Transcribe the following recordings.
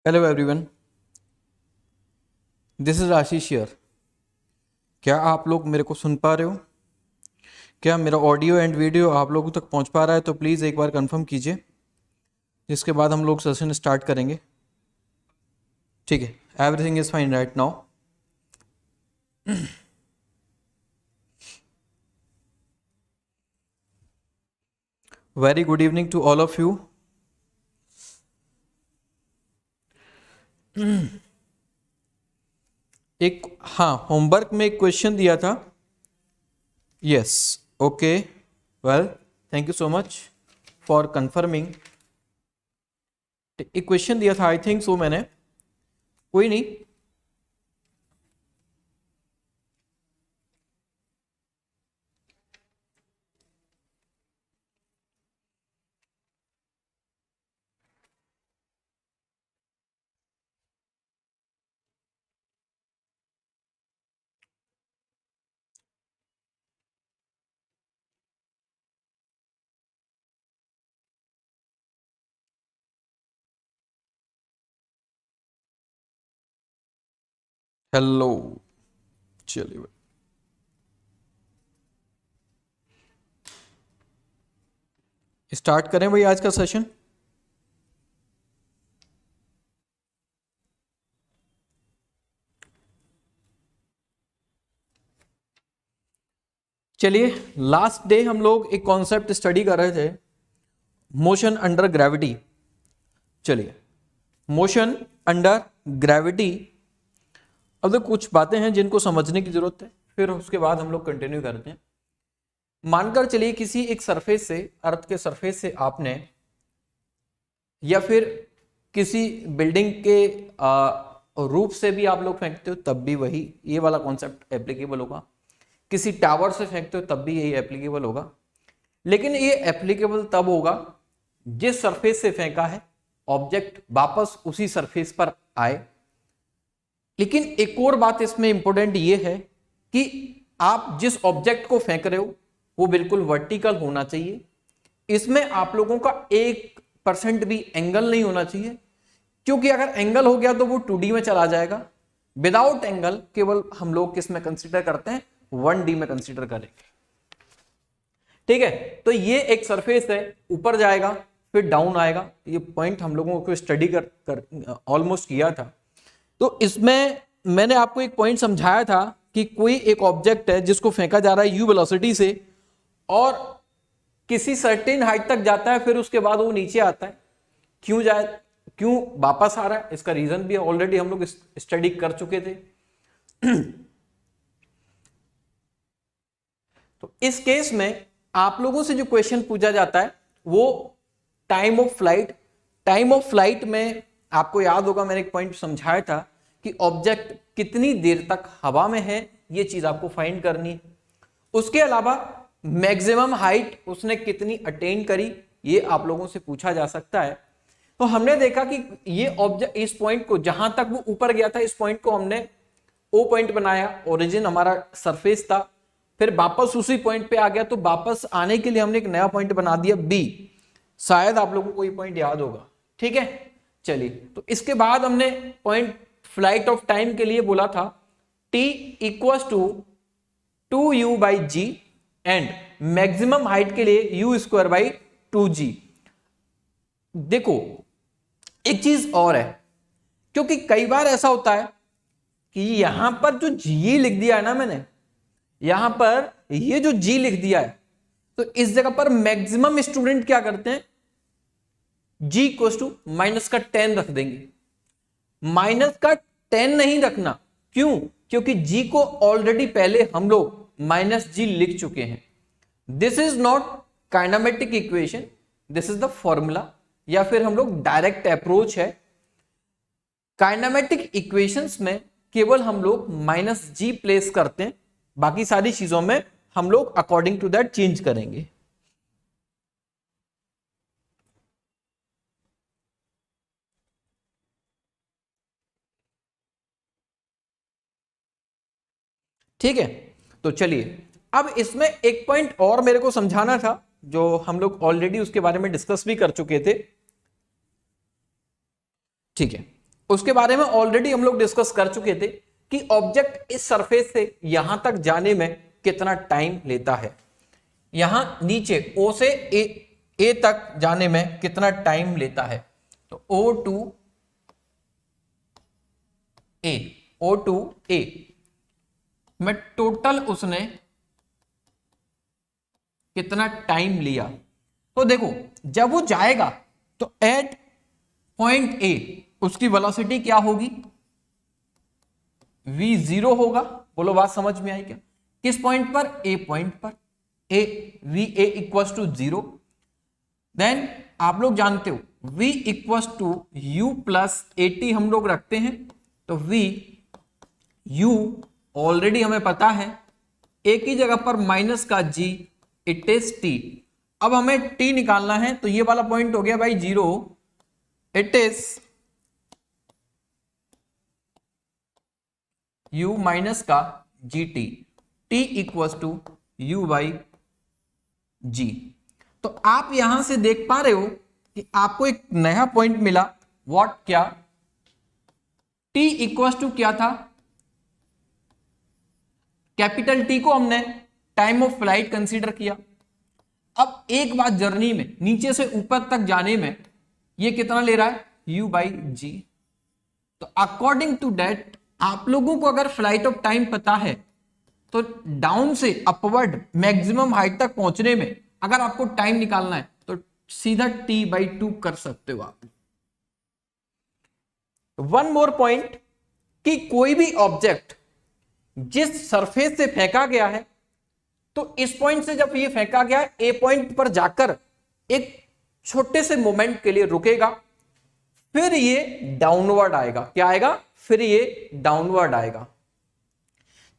Hello everyone, this is Ashish here. क्या आप लोग मेरे को सुन पा रहे हो? क्या मेरा ऑडियो एंड वीडियो आप लोगों तक पहुंच पा रहा है? तो प्लीज़ एक बार कंफर्म कीजिए, जिसके बाद हम लोग सेशन स्टार्ट करेंगे। ठीक है, everything is fine right now. Very good evening to all of you. एक होमवर्क में एक क्वेश्चन दिया था। Yes, okay, well, thank you so much for confirming. एक क्वेश्चन दिया था, आई थिंक सो मैंने, कोई नहीं। हेलो, चलिए स्टार्ट करें भाई आज का सेशन। चलिए, लास्ट डे हम लोग एक कॉन्सेप्ट स्टडी कर रहे थे, मोशन अंडर ग्रेविटी। चलिए, मोशन अंडर ग्रेविटी। अब तो कुछ बातें हैं जिनको समझने की जरूरत है, फिर उसके बाद हम लोग कंटिन्यू करते हैं। मानकर चलिए किसी एक सरफेस से, अर्थ के सरफेस से आपने, या फिर किसी बिल्डिंग के रूफ से भी आप लोग फेंकते हो तब भी वही ये वाला कॉन्सेप्ट एप्लीकेबल होगा। किसी टावर से फेंकते हो तब भी यही एप्लीकेबल होगा। लेकिन ये एप्लीकेबल तब होगा जिस सरफेस से फेंका है ऑब्जेक्ट वापस उसी सरफेस पर आए। लेकिन एक और बात इसमें इंपॉर्टेंट ये है कि आप जिस ऑब्जेक्ट को फेंक रहे हो वो बिल्कुल वर्टिकल होना चाहिए। इसमें आप लोगों का 1% भी एंगल नहीं होना चाहिए, क्योंकि अगर एंगल हो गया तो वो 2D में चला जाएगा। विदाउट एंगल केवल हम लोग किस में कंसीडर करते हैं? 1D में कंसीडर करेंगे। ठीक है, तो ये एक सरफेस है, ऊपर जाएगा फिर डाउन आएगा। ये पॉइंट हम लोगों को स्टडी कर ऑलमोस्ट किया था। तो इसमें मैंने आपको एक पॉइंट समझाया था कि कोई एक ऑब्जेक्ट है जिसको फेंका जा रहा है यू वेलोसिटी से, और किसी सर्टेन हाइट तक जाता है, फिर उसके बाद वो नीचे आता है। क्यों वापस आ रहा है? इसका रीजन भी ऑलरेडी हम लोग स्टडी कर चुके थे। तो इस केस में आप लोगों से जो क्वेश्चन पूछा जाता है वो time of flight. Time of flight में आपको याद होगा मैंने एक पॉइंट समझाया था कि ऑब्जेक्ट कितनी देर तक हवा में है, ये चीज आपको फाइंड करनी है। उसके अलावा मैक्सिमम हाइट उसने कितनी अटेन करी, ये आप लोगों से पूछा जा सकता है। तो हमने देखा कि ये ऑब्जेक्ट, इस पॉइंट को, जहां तक वो ऊपर गया था, इस पॉइंट को हमने ओ पॉइंट बनाया, ओरिजिन हमारा सरफेस था। फिर वापस उसी पॉइंट पे आ गया, तो वापस आने के लिए हमने एक नया पॉइंट बना दिया बी। शायद आप लोगों को ये पॉइंट याद होगा। ठीक है, चलिए, तो इसके बाद हमने पॉइंट फ्लाइट ऑफ टाइम के लिए बोला था t equals to 2u by g, and maximum height के लिए u स्क्वायर बाई 2g। देखो एक चीज और है, क्योंकि कई बार ऐसा होता है कि यहां पर जो g लिख दिया है ना मैंने, यहां पर ये जो g लिख दिया है, तो इस जगह पर मैक्सिमम स्टूडेंट क्या करते हैं? g इक्वल्स टू माइनस का 10 रख देंगे। माइनस का 10 नहीं रखना, क्यों? क्योंकि g को ऑलरेडी पहले हम लोग माइनस g लिख चुके हैं। This is not kinematic equation, this is the formula, या फिर हम लोग डायरेक्ट अप्रोच है। काइनेमेटिक इक्वेशंस में केवल हम लोग माइनस g प्लेस करते हैं, बाकी सारी चीजों में हम लोग अकॉर्डिंग टू दैट चेंज करेंगे। ठीक है, तो चलिए, अब इसमें एक पॉइंट और मेरे को समझाना था, जो हम लोग ऑलरेडी उसके बारे में डिस्कस भी कर चुके थे। ठीक है, उसके बारे में ऑलरेडी हम लोग डिस्कस कर चुके थे कि ऑब्जेक्ट इस सरफेस से यहां तक जाने में कितना टाइम लेता है, यहां नीचे O से A तक जाने में कितना टाइम लेता है। तो O टू A में टोटल उसने कितना टाइम लिया। तो देखो जब वो जाएगा तो एट पॉइंट A उसकी वेलोसिटी क्या होगी, v0 होगा। बोलो बात समझ में आई क्या? किस पॉइंट पर? A पॉइंट पर। A va equal to 0। Then आप लोग जानते हो v equal to u plus AT हम लोग रखते हैं। तो v u ऑलरेडी हमें पता है, एक ही जगह पर माइनस का g, इट इज t। अब हमें t निकालना है, तो ये वाला पॉइंट हो गया भाई 0, इट इज u माइनस का gt, t equal to u by g। तो आप यहां से देख पा रहे हो कि आपको एक नया पॉइंट मिला। व्हाट? क्या? t इक्वल टू क्या था? कैपिटल T को हमने टाइम ऑफ फ्लाइट कंसीडर किया। अब एक बात, जर्नी में नीचे से ऊपर तक जाने में ये कितना ले रहा है? u बाई जी। तो अकॉर्डिंग टू दैट आप लोगों को अगर फ्लाइट ऑफ टाइम पता है तो डाउन से अपवर्ड मैक्सिमम हाइट तक पहुंचने में अगर आपको टाइम निकालना है तो सीधा t/2 कर सकते हो आप। वन मोर पॉइंट कि कोई भी ऑब्जेक्ट जिस सरफेस से फेंका गया है, तो इस पॉइंट से जब ये फेंका गया है ए पॉइंट पर जाकर एक छोटे से मोमेंट के लिए रुकेगा, फिर ये डाउनवर्ड आएगा। क्या आएगा? फिर ये डाउनवर्ड आएगा।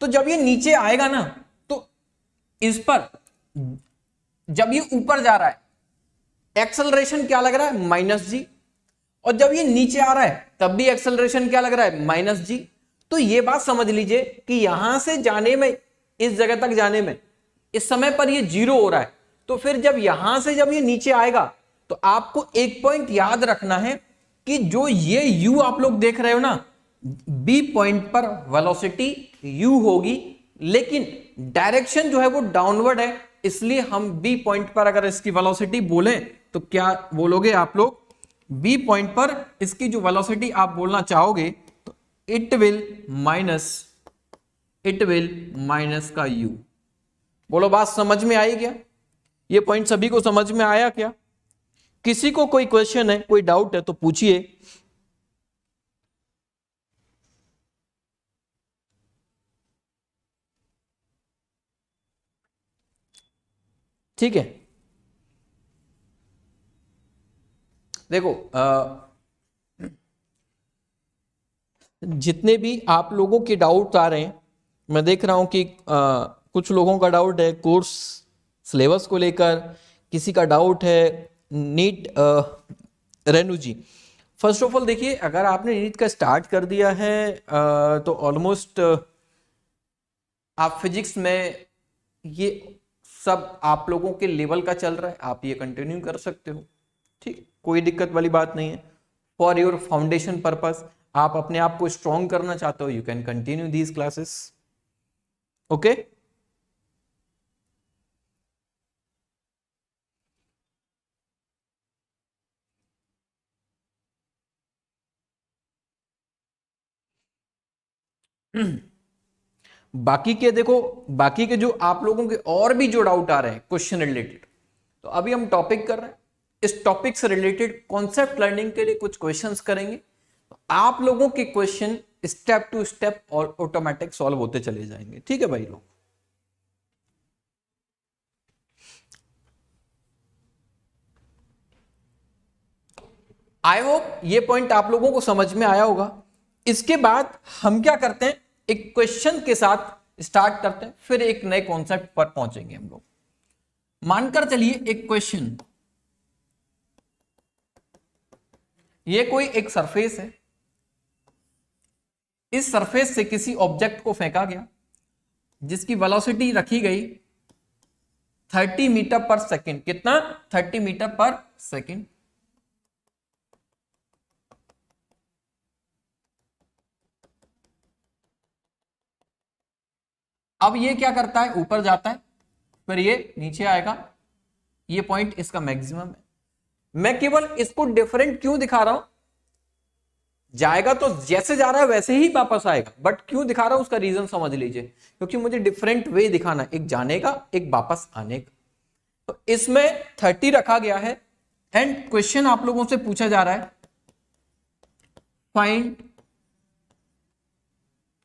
तो जब ये नीचे आएगा ना, तो इस पर जब ये ऊपर जा रहा है एक्सेलरेशन क्या लग रहा है? माइनस जी। और जब ये नीचे आ रहा है तब भी एक्सेलरेशन क्या लग रहा है? माइनस जी। तो ये बात समझ लीजिए कि यहां से जाने में, इस जगह तक जाने में इस समय पर ये 0 हो रहा है। तो फिर जब यहां से जब ये नीचे आएगा तो आपको एक पॉइंट याद रखना है कि जो ये u आप लोग देख रहे हो ना, B पॉइंट पर वेलोसिटी u होगी, लेकिन डायरेक्शन जो है वो डाउनवर्ड है। इसलिए हम B पॉइंट पर अगर इसकी वेलोसिटी बोलें तो क्या बोलोगे आप लोग? B पॉइंट पर इसकी जो वेलोसिटी आप बोलना चाहोगे तो इट विल माइनस का u। बोलो बात समझ में आई क्या? ये पॉइंट सभी को समझ में आया क्या? किसी को कोई क्वेश्चन है, कोई डाउट है तो पूछिए। ठीक है, देखो जितने भी आप लोगों के डाउट आ रहे हैं, मैं देख रहा हूं कि कुछ लोगों का डाउट है कोर्स सिलेबस को लेकर, किसी का डाउट है नीट। Renu ji, first of all देखिए, अगर आपने नीट का स्टार्ट कर दिया है तो ऑलमोस्ट आप फिजिक्स में ये सब आप लोगों के लेवल का चल रहा है, आप ये कंटिन्यू कर सकते हो। ठीक, कोई दिक्कत वाली बात नहीं है। फॉर योर फाउंडेशन पर्पस, आप अपने आप को स्ट्रॉन्ग करना चाहते हो, you can continue these classes. Okay, बाकी के देखो, बाकी के जो आप लोगों के और भी जो डाउट आ रहे हैं क्वेश्चन रिलेटेड, तो अभी हम टॉपिक कर रहे हैं, इस टॉपिक से रिलेटेड कॉन्सेप्ट लर्निंग के लिए कुछ क्वेश्चंस करेंगे। तो आप लोगों के क्वेश्चन स्टेप टू स्टेप और ऑटोमेटिक सॉल्व होते चले जाएंगे। ठीक है भाई लोग, आई होप ये पॉइंट आप लोगों को समझ में आया होगा। इसके बाद हम क्या करते हैं, एक क्वेश्चन के साथ स्टार्ट करते हैं, फिर एक नए कॉन्सेप्ट पर पहुंचेंगे हम लोग। मानकर चलिए एक क्वेश्चन, ये कोई एक सरफेस है, इस सरफेस से किसी ऑब्जेक्ट को फेंका गया जिसकी वेलोसिटी रखी गई 30 मीटर पर सेकेंड। कितना? 30 मीटर पर सेकेंड। अब ये क्या करता है, ऊपर जाता है, फिर ये नीचे आएगा, ये पॉइंट इसका मैक्सिमम है। मैं केवल इसको डिफरेंट क्यों दिखा रहा हूं, जाएगा तो जैसे जा रहा है वैसे ही वापस आएगा, बट क्यों दिखा रहा हूं उसका रीजन समझ लीजिए, क्योंकि मुझे डिफरेंट वे दिखाना, एक जाने का एक वापस आने का। तो इसमें 30 रखा गया है एंड क्वेश्चन आप लोगों से पूछा जा रहा है find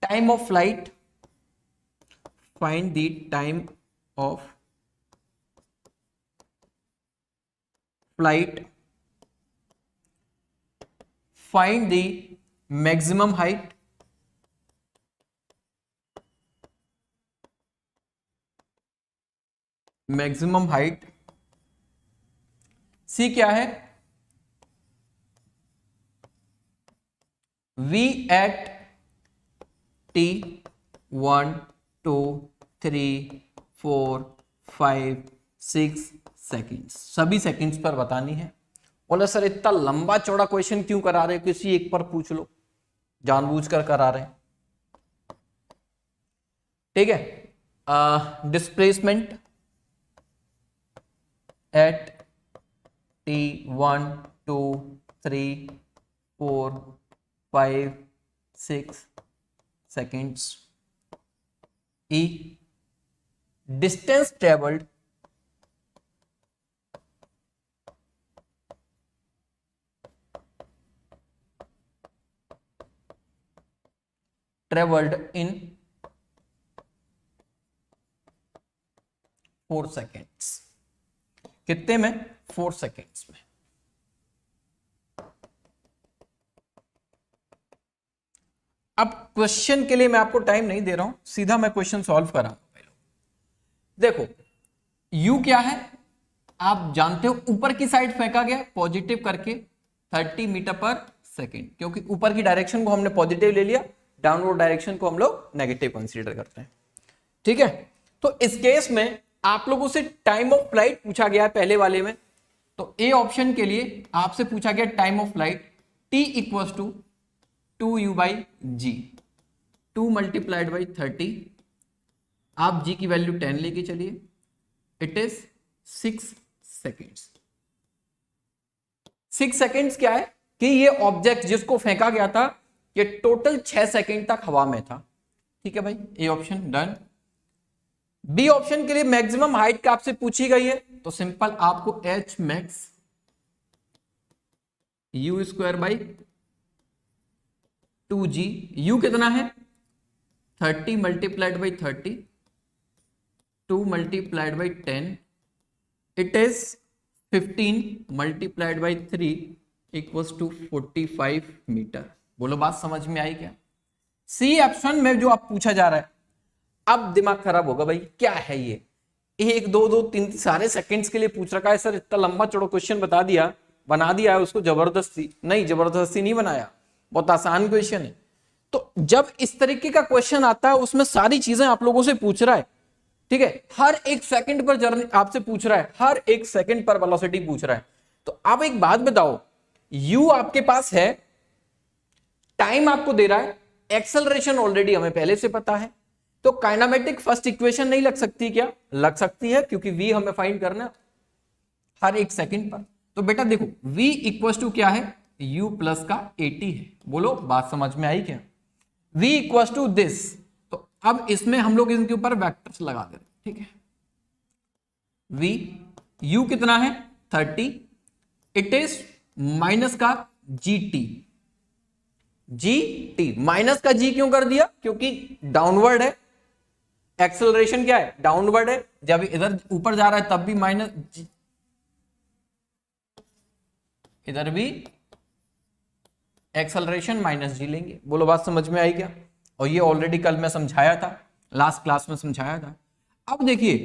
time of flight, find the time of flight, find the maximum height, maximum height, C क्या है, V at T 1 2 3 4 5 6 सेकेंड्स, सभी सेकेंड्स पर बतानी है। बोले सर इतना लंबा चौड़ा क्वेश्चन क्यों करा रहे हो, किसी एक पर पूछ लो, जानबूझकर करा रहे हैं, ठीक है। Displacement eight T 1 2 3 4 5 6 seconds, E distance traveled in 4 seconds, कितने में, 4 seconds में। अब क्वेश्चन के लिए मैं आपको टाइम नहीं दे रहा हूं, सीधा मैं क्वेश्चन सॉल्व कर रहा हूं। देखो U क्या है, आप जानते हो, ऊपर की साइड फेंका गया पॉजिटिव करके 30 मीटर पर सेकेंड, क्योंकि ऊपर की डायरेक्शन को हमने पॉजिटिव ले लिया, डाउनवर्ड डायरेक्शन को हम लोग नेगेटिव कंसीडर करते हैं, ठीक है। तो इस केस में आप लोगों से टाइम ऑफ फ्लाइट पूछा गया है पहले वाले में, तो ए ऑप्शन के लिए आपसे पूछा गया time of flight T equals to 2U by g, 2 multiplied by 30, आप जी की वैल्यू 10 लेके चलिए, इट इज 6 सेकेंड्स। 6 सेकेंड्स क्या है कि ये ऑब्जेक्ट जिसको फेंका गया था ये टोटल 6 सेकेंड तक हवा में था, ठीक है भाई, A option done. B option के लिए मैक्सिमम हाइट का आपसे पूछी गई है, तो सिंपल आपको H max u square by 2g, u कितना है 30 multiplied by 30, 2 multiplied by 10, it is 15 multiplied by 3 equals to 45 metre. बोलो बात समझ में आई क्या? सी ऑप्शन में जो आप पूछा जा रहा है, अब दिमाग खराब होगा भाई, क्या है ये, 1 2 2 3 सारे सेकंड्स के लिए पूछ रखा है सर, इतना लंबा चौड़ा क्वेश्चन बना दिया है उसको जबरदस्ती नहीं बनाया, बहुत आसान क्वेश्चन है। तो जब इस तरीके का क्वेश्चन आता है उसमें सारी चीजें आप लोगों से पूछ रहा है, ठीक है, हर एक सेकंड पर जर्नी आपसे पूछ रहा है, हर एक सेकंड पर वेलोसिटी पूछ रहा है। तो आप एक बात बताओ, u आपके पास है, टाइम आपको दे रहा है, एक्सेलरेशन ऑलरेडी हमें पहले से पता है, तो काइनेमेटिक फर्स्ट इक्वेशन नहीं लग सकती क्या? लग सकती है, क्योंकि v हमें फाइंड करना हर एक सेकंड पर। तो बेटा देखो v इक्वल टू क्या है, u प्लस का 80 है। बोलो बात समझ में आई क्या? v इक्वल टू दिस, तो अब इसमें हम लोग इनके ऊपर वेक्टर्स लगा दे रहे, ठीक है। v u कितना है 30, इट इज माइनस का gt, माइनस का g क्यों कर दिया? क्योंकि डाउनवर्ड है, एक्सेलरेशन क्या है, डाउनवर्ड है, जब इधर ऊपर जा रहा है तब भी माइनस g, इधर भी एक्सेलरेशन माइनस g लेंगे। बोलो बात समझ में आई क्या? और ये ऑलरेडी कल मैं समझाया था, लास्ट क्लास में समझाया था। अब देखिए,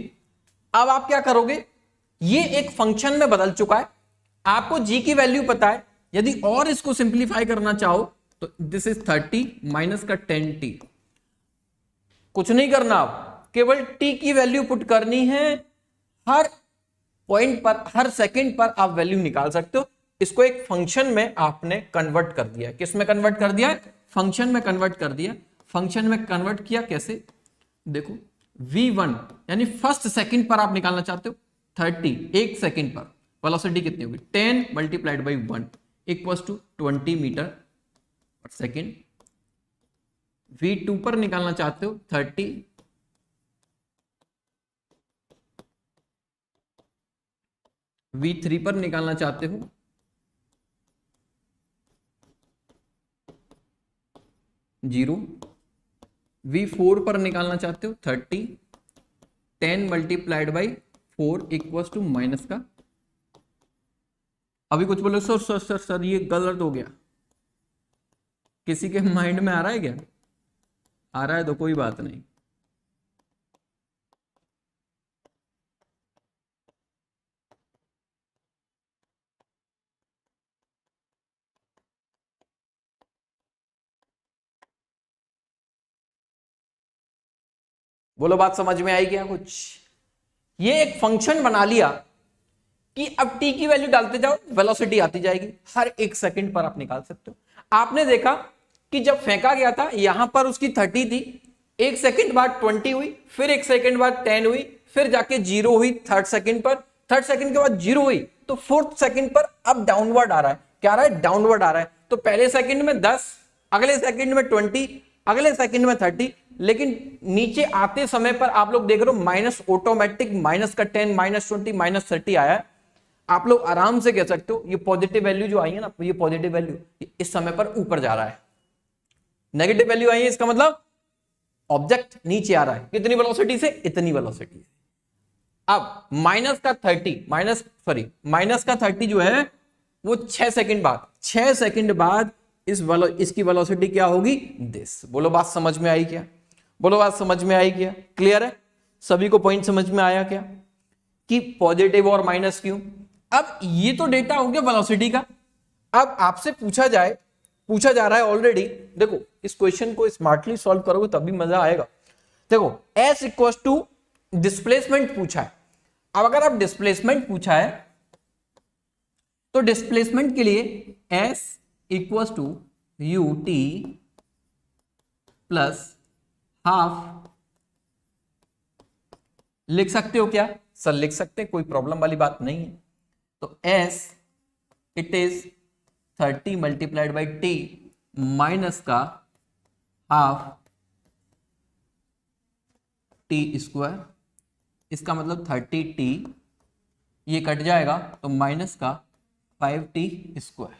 अब आप क्या करोगे, ये एक फंक्शन में बदल चुका है, आपको g की वैल्यू पता है, यदि और इसको सिंप्लीफाई करना चाहो तो दिस इज 30 माइनस का 10t, कुछ नहीं करना, आप केवल t की वैल्यू पुट करनी है, हर पॉइंट पर, हर सेकंड पर आप वैल्यू निकाल सकते हो। इसको एक फंक्शन में आपने कन्वर्ट कर दिया। किस में कन्वर्ट कर दिया? फंक्शन में कन्वर्ट कर दिया। फंक्शन में कन्वर्ट किया कैसे? देखो v1 यानी फर्स्ट सेकंड पर आप निकालना चाहते हो 30, एक सेकंड पर वेलोसिटी कितनी होगी 10 multiplied by 1 equals to 20 metre per second. v2 पर निकालना चाहते हो 30, v3 पर निकालना चाहते हो 0, v4 पर निकालना चाहते हो 30, 10 multiplied by 4 equals to minus का। अभी कुछ बोलो सर सर सर सर ये गलत हो गया, किसी के माइंड में आ रहा है क्या? आ रहा है तो कोई बात नहीं। बोलो बात समझ में आई क्या कुछ? ये एक फंक्शन बना लिया कि अब t की वैल्यू डालते जाओ वेलोसिटी आती जाएगी, हर एक सेकंड पर आप निकाल सकते हो। आपने देखा कि जब फेंका गया था यहां पर उसकी 30 थी, एक सेकंड बाद 20 हुई, फिर एक सेकंड बाद 10 हुई, फिर जाके 0 हुई थर्ड सेकंड पर, थर्ड सेकंड के बाद 0 हुई, तो फोर्थ सेकंड पर अब डाउनवर्ड आ रहा है। क्या आ रहा है? डाउनवर्ड आ रहा है। तो पहले सेकंड में 10, अगले सेकंड में 20, अगले सेकंड में 30, लेकिन नीचे आते समय पर आप लोग देख रहे हो माइनस ऑटोमेटिक, माइनस का 10, माइनस 20, माइनस 30 आया है। आप लोग आराम से कह सकते हो ये पॉजिटिव वैल्यू जो आई है ना, ये पॉजिटिव वैल्यू इस समय पर ऊपर जा रहा है, नेगेटिव वैल्यू आई है इसका मतलब ऑब्जेक्ट नीचे आ रहा है। कितनी वेलोसिटी से? इतनी वेलोसिटी से। अब माइनस का 30 जो है वो 6 सेकंड बाद, 6 सेकंड बाद इसकी वेलोसिटी क्या होगी? दिस। बोलो बात समझ में आई क्या? बोलो बात समझ में आई क्या? क्लियर है? सभी को पॉइंट समझ में आया क्या कि पॉजिटिव और माइनस क्यों? अब ये तो डेटा हो गया वेलोसिटी का। अब आपसे पूछा जा रहा है ऑलरेडी, देखो इस क्वेश्चन को स्मार्टली सॉल्व करोगे तभी मजा आएगा। देखो s इक्वल टू डिस्प्लेसमेंट पूछा है। अब अगर आप डिस्प्लेसमेंट पूछा है तो डिस्प्लेसमेंट के लिए s equal to u t plus half लिख सकते हो क्या? सर लिख सकते हैं, कोई प्रॉब्लम वाली बात नहीं है। तो s it is 30 multiplied by T minus का हाफ टी स्क्वायर, इसका मतलब 30t, ये कट जाएगा तो माइनस का 5t स्क्वायर।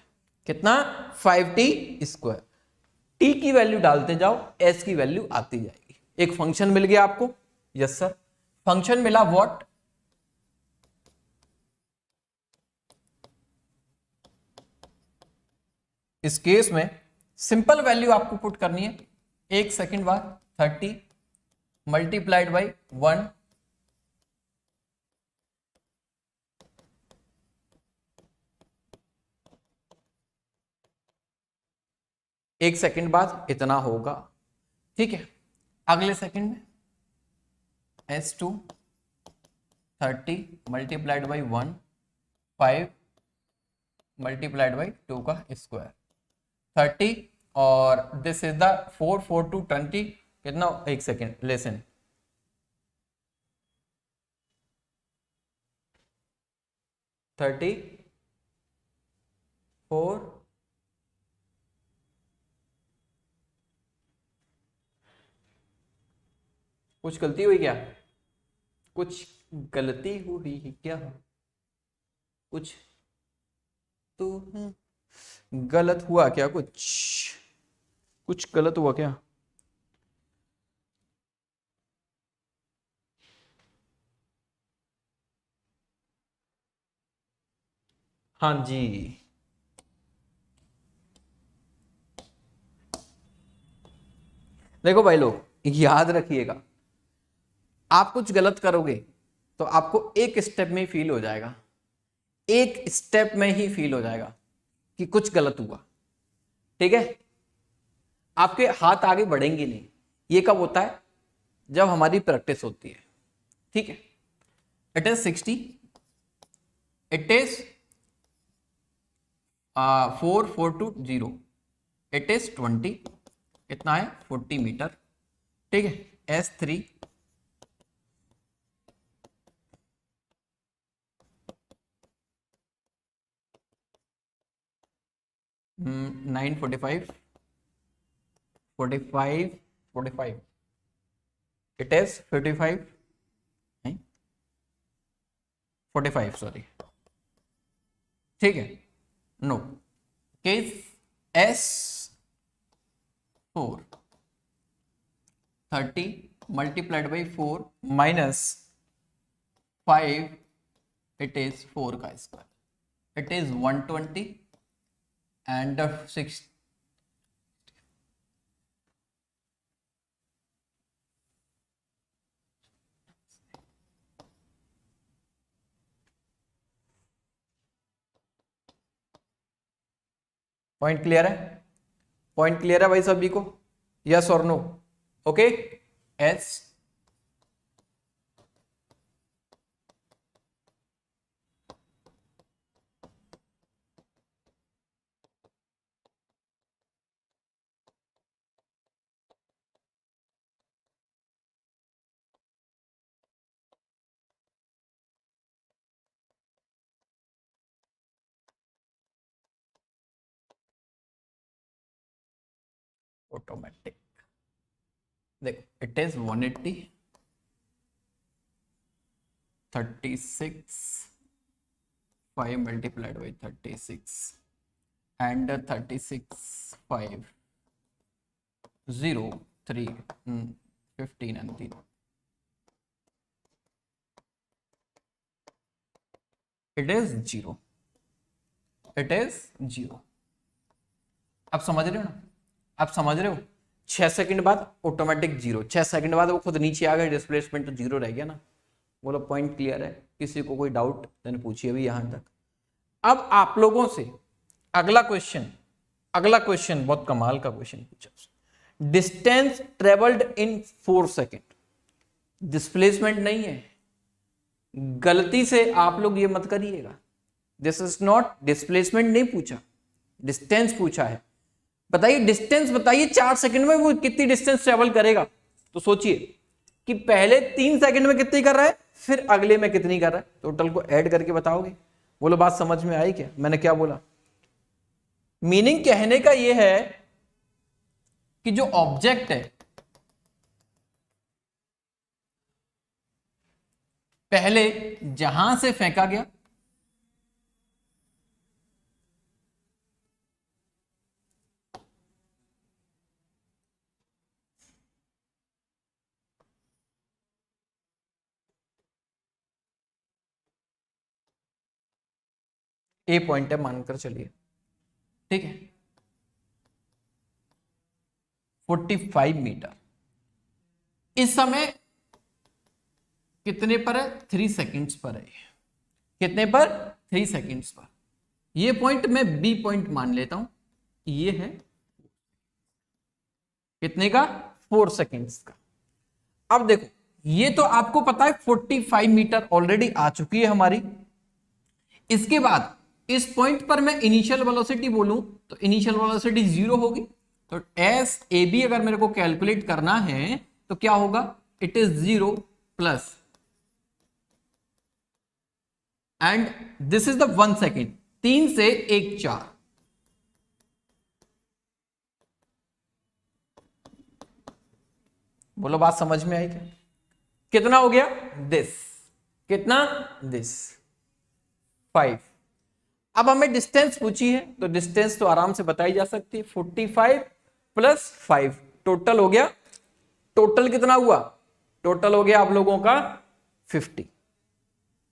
कितना? 5t square. t की वैल्यू डालते जाओ, s की वैल्यू आती जाएगी। एक फंक्शन मिल गया आपको। यस सर, फंक्शन मिला व्हाट? इस केस में सिंपल वैल्यू आपको पुट करनी है, एक सेकंड बाद 30 मल्टीप्लाइड बाई 1 एक सेकंड बाद इतना होगा। ठीक है, अगले सेकंड में s2 30 multiplied by 1 5 multiplied by 2 का स्क्वायर 30 और दिस इज द 4 4 टू 20 कितना? एक सेकेंड लेसन 34 कुछ गलती हुई क्या? कुछ गलती हुई क्या? कुछ तो गलत हुआ क्या? कुछ गलत हुआ क्या? हाँ जी, देखो भाई लोग याद रखिएगा, आप कुछ गलत करोगे तो आपको एक स्टेप में ही फील हो जाएगा, एक स्टेप में ही फील हो जाएगा कि कुछ गलत हुआ। ठीक है, आपके हाथ आगे बढ़ेंगे नहीं। ये कब होता है? जब हमारी प्रैक्टिस होती है। ठीक है, it is 60, it is 4 4 to 0, it is 20, कितना है 40 मीटर। ठीक है, S3 9:45, 45, 45, it is 55, नहीं 45, सॉरी, ठीक है। No, case S4 30 multiplied by 4 minus 5, it is 4 का square, it is 120 and 6। Point clear है? पॉइंट क्लियर है भाई सभी को? यस और नो? ओके, एस ऑटोमेटिक, देखो it is 180, 36, 5 multiplied by 36 and 36, 5, 0, 3, 15 and 3, it is 0, it is 0। अब समझ रहे हो ना? आप समझ रहे हो? 6 सेकंड बाद ऑटोमेटिक 0, 6 सेकंड बाद वो खुद नीचे आ गया, डिस्प्लेसमेंट तो 0 रह गया ना। बोलो पॉइंट क्लियर है? किसी को कोई डाउट देन पूछिए अभी यहां तक। अब आप लोगों से अगला क्वेश्चन बहुत कमाल का क्वेश्चन पूछा, डिस्टेंस ट्रेवल्ड इन 4 सेकेंड, डिस्प्लेसमेंट नहीं है, गलती से आप लोग ये मत करिएगा, दिस इज नॉट डिस्प्लेसमेंट, नहीं पूछा, डिस्टेंस पूछा है। बताइए डिस्टेंस, बताइए 4 सेकंड में वो कितनी डिस्टेंस ट्रेवल करेगा। तो सोचिए कि पहले 3 सेकंड में कितनी कर रहा है, फिर अगले में कितनी कर रहा है, टोटल को ऐड करके बताओगे। बोलो बात समझ में आई क्या? मैंने क्या बोला? मीनिंग कहने का यह है कि जो ऑब्जेक्ट है पहले जहां से फेंका गया ए पॉइंट है मानकर चलिए, ठीक है, 45 मीटर, इस समय कितने पर है? 3 सेकंड्स पर है। कितने पर? 3 सेकंड्स पर। ये पॉइंट मैं बी पॉइंट मान लेता हूं, ये है कितने का? 4 सेकंड्स का। अब देखो ये तो आपको पता है 45 मीटर ऑलरेडी आ चुकी है हमारी। इसके बाद इस पॉइंट पर मैं इनिशियल वेलोसिटी बोलूं तो इनिशियल वेलोसिटी 0 होगी। तो एस ए बी अगर मेरे को कैलकुलेट करना है तो क्या होगा? It is 0 plus and this is the 1 second, 3 से 1 4, बोलो बात समझ में आई क्या? कितना हो गया? दिस, कितना? दिस 5। अब हमें डिस्टेंस पूछी है तो डिस्टेंस तो आराम से बताई जा सकती है, 45 प्लस 5 टोटल हो गया। टोटल कितना हुआ? टोटल हो गया आप लोगों का 50।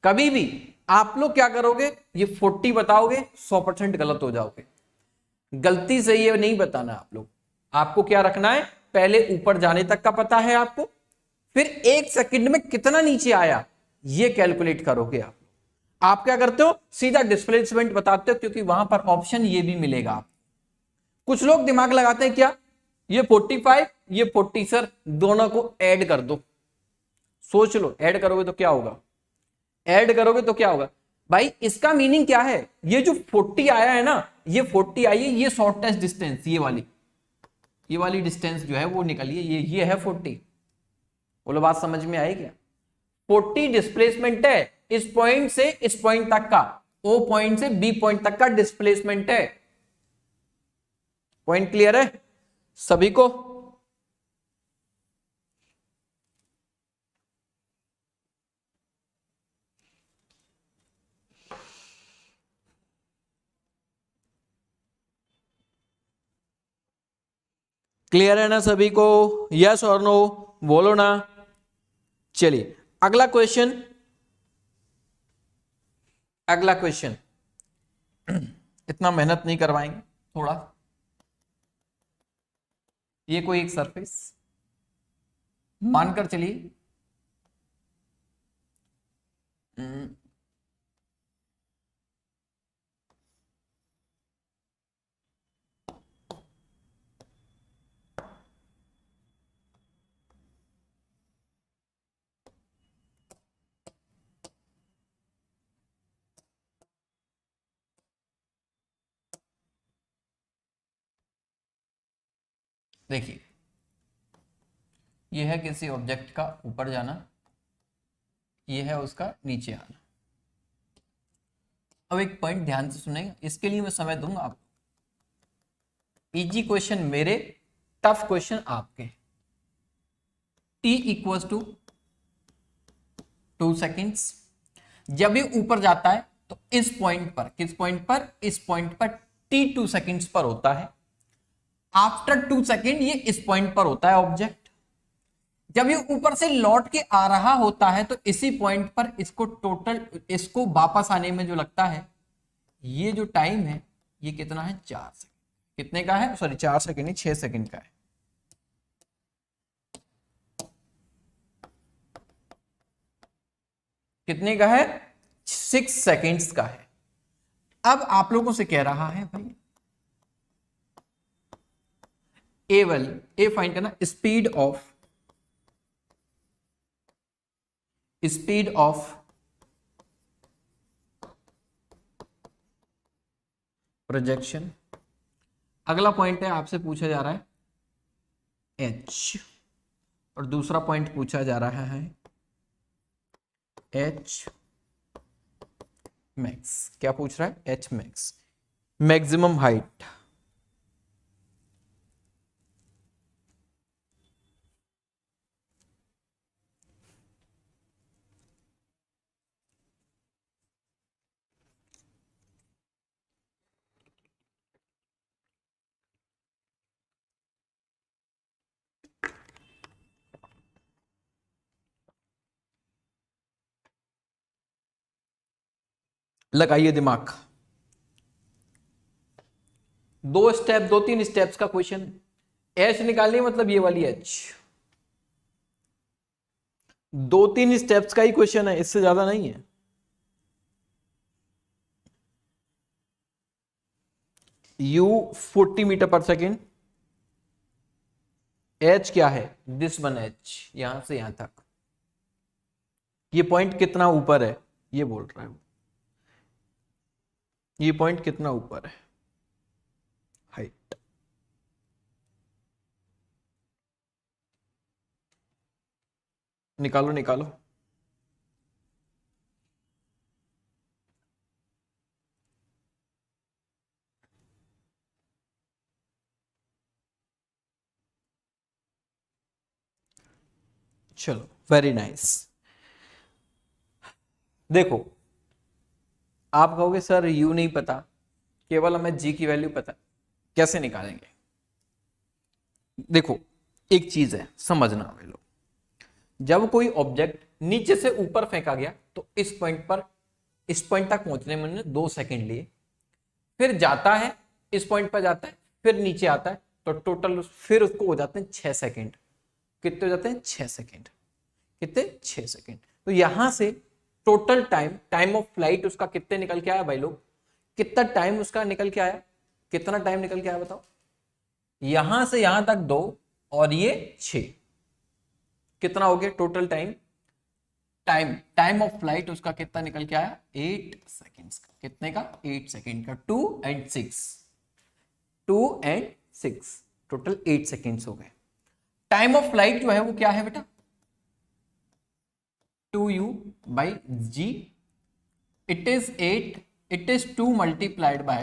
कभी भी आप लोग क्या करोगे, ये 40 बताओगे 100% गलत हो जाओगे। गलती से ये नहीं बताना आप लोग, आपको क्या रखना है, पहले ऊपर जाने तक का पता है आपको, फिर 1 सेकंड में कितना नीचे आया ये कैलकुलेट करोगे आप क्या करते हो, सीधा डिस्प्लेसमेंट बताते हो, क्योंकि वहां पर ऑप्शन ये भी मिलेगा आप। कुछ लोग दिमाग लगाते हैं क्या, ये 45 ये 40, सर दोनों को ऐड कर दो। सोच लो ऐड करोगे तो क्या होगा, ऐड करोगे तो क्या होगा भाई। इसका मीनिंग क्या है, ये जो 40 आया है ना, ये 40 आई है, ये शॉर्टेस्ट डिस्टेंस, ये वाली डिस्टेंस जो है वो निकली है, ये है 40। बोलो बात समझ में आई क्या? 40 डिस्प्लेसमेंट है इस पॉइंट से इस पॉइंट तक का, ओ पॉइंट से बी पॉइंट तक का डिस्प्लेसमेंट है। पॉइंट क्लियर है सभी को? क्लियर है ना सभी को? यस और नो बोलो ना। चलिए अगला क्वेश्चन, अगला क्वेश्चन इतना मेहनत नहीं करवाएंगे थोड़ा। ये कोई एक सरफेस मानकर चलिए, देखिए यह है किसी ऑब्जेक्ट का ऊपर जाना, यह है उसका नीचे आना। अब एक पॉइंट ध्यान से सुनेगा, इसके लिए मैं समय दूंगा आपको। इजी क्वेश्चन मेरे, टफ क्वेश्चन आपके। t equals to 2 seconds. जब ये ऊपर जाता है तो इस पॉइंट पर, किस पॉइंट पर? इस पॉइंट पर t 2 सेकेंड्स पर होता है। आफ्टर 2 सेकेंड ये इस पॉइंट पर होता है ऑब्जेक्ट। जब ये ऊपर से लौट के आ रहा होता है तो इसी पॉइंट पर इसको टोटल, इसको वापस आने में जो लगता है, ये जो टाइम है ये कितना है? 4 सेकेंड। कितने का है? सॉरी 4 सेकेंड नहीं, 6 सेकेंड का है। कितने का है? 6 सेकेंड्स का है। अब आप लोगों से कह रहा है भाई ए फाइंड करना, स्पीड ऑफ प्रोजेक्शन। अगला पॉइंट है आपसे पूछा जा रहा है एच, और दूसरा पॉइंट पूछा जा रहा है एच मैक्स। क्या पूछ रहा है? H max, maximum height. लगाइए दिमाग। 2-3 स्टेप्स का क्वेश्चन। एच निकालनी मतलब ये वाली एच। 2-3 स्टेप्स का ही क्वेश्चन है, इससे ज्यादा नहीं है। u 40 मीटर पर सेकेंड। एच क्या है? दिस वन एच, यहां से यहां तक। ये पॉइंट कितना ऊपर है ये बोल रहा है। ये पॉइंट कितना ऊपर है? हाइट। निकालो निकालो। चलो वेरी नाइस। देखो आप कहोगे सर यू नहीं पता, केवल हमें जी की वैल्यू पता, कैसे निकालेंगे? देखो एक चीज है समझना वे लोग, जब कोई ऑब्जेक्ट नीचे से ऊपर फेंका गया तो इस पॉइंट पर, इस पॉइंट तक पहुंचने में 2 सेकेंड लिए, फिर जाता है इस पॉइंट पर जाता है, फिर नीचे आता है, तो टोटल फिर उसको हो जाते हैं 6 सेकेंड। कितने हो जाते हैं? 6 सेकेंड। कितने? 6 सेकेंड। तो यहां से टोटल टाइम ऑफ फ्लाइट उसका कितने निकल के आया भाई लोग? कितना टाइम उसका निकल के आया? कितना टाइम निकल के आया बताओ? यहां से यहां तक 2 और ये 6, कितना हो गया total time? Time of flight उसका कितना निकल के आया? 8 सेकेंड्स का। कितने का? 8 सेकेंड का। 2 and 6 टोटल 8 सेकेंड्स हो गए। टाइम ऑफ फ्लाइट जो है वो क्या है बेटा? 2u/g। It is 2 multiplied by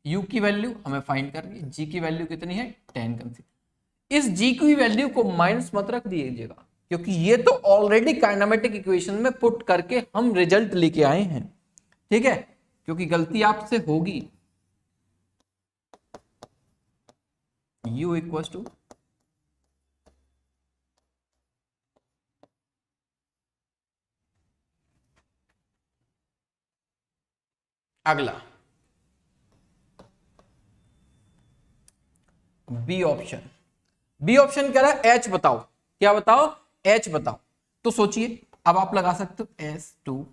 u की वैल्यू हमें फाइंड करनी है, g की वैल्यू कितनी है 10 कंसीडर। इस g की वैल्यू को माइनस मत रख दीजिएगा, क्योंकि ये तो ऑलरेडी काइनेमेटिक इक्वेशन में पुट करके हम रिजल्ट लेके आए हैं, ठीक है, क्योंकि गलती आपसे होगी। u इक्वल टू अगला बी ऑप्शन। बी ऑप्शन कह रहा है एच बताओ, क्या बताओ, एच बताओ। तो सोचिए, अब आप लगा सकते हो S2,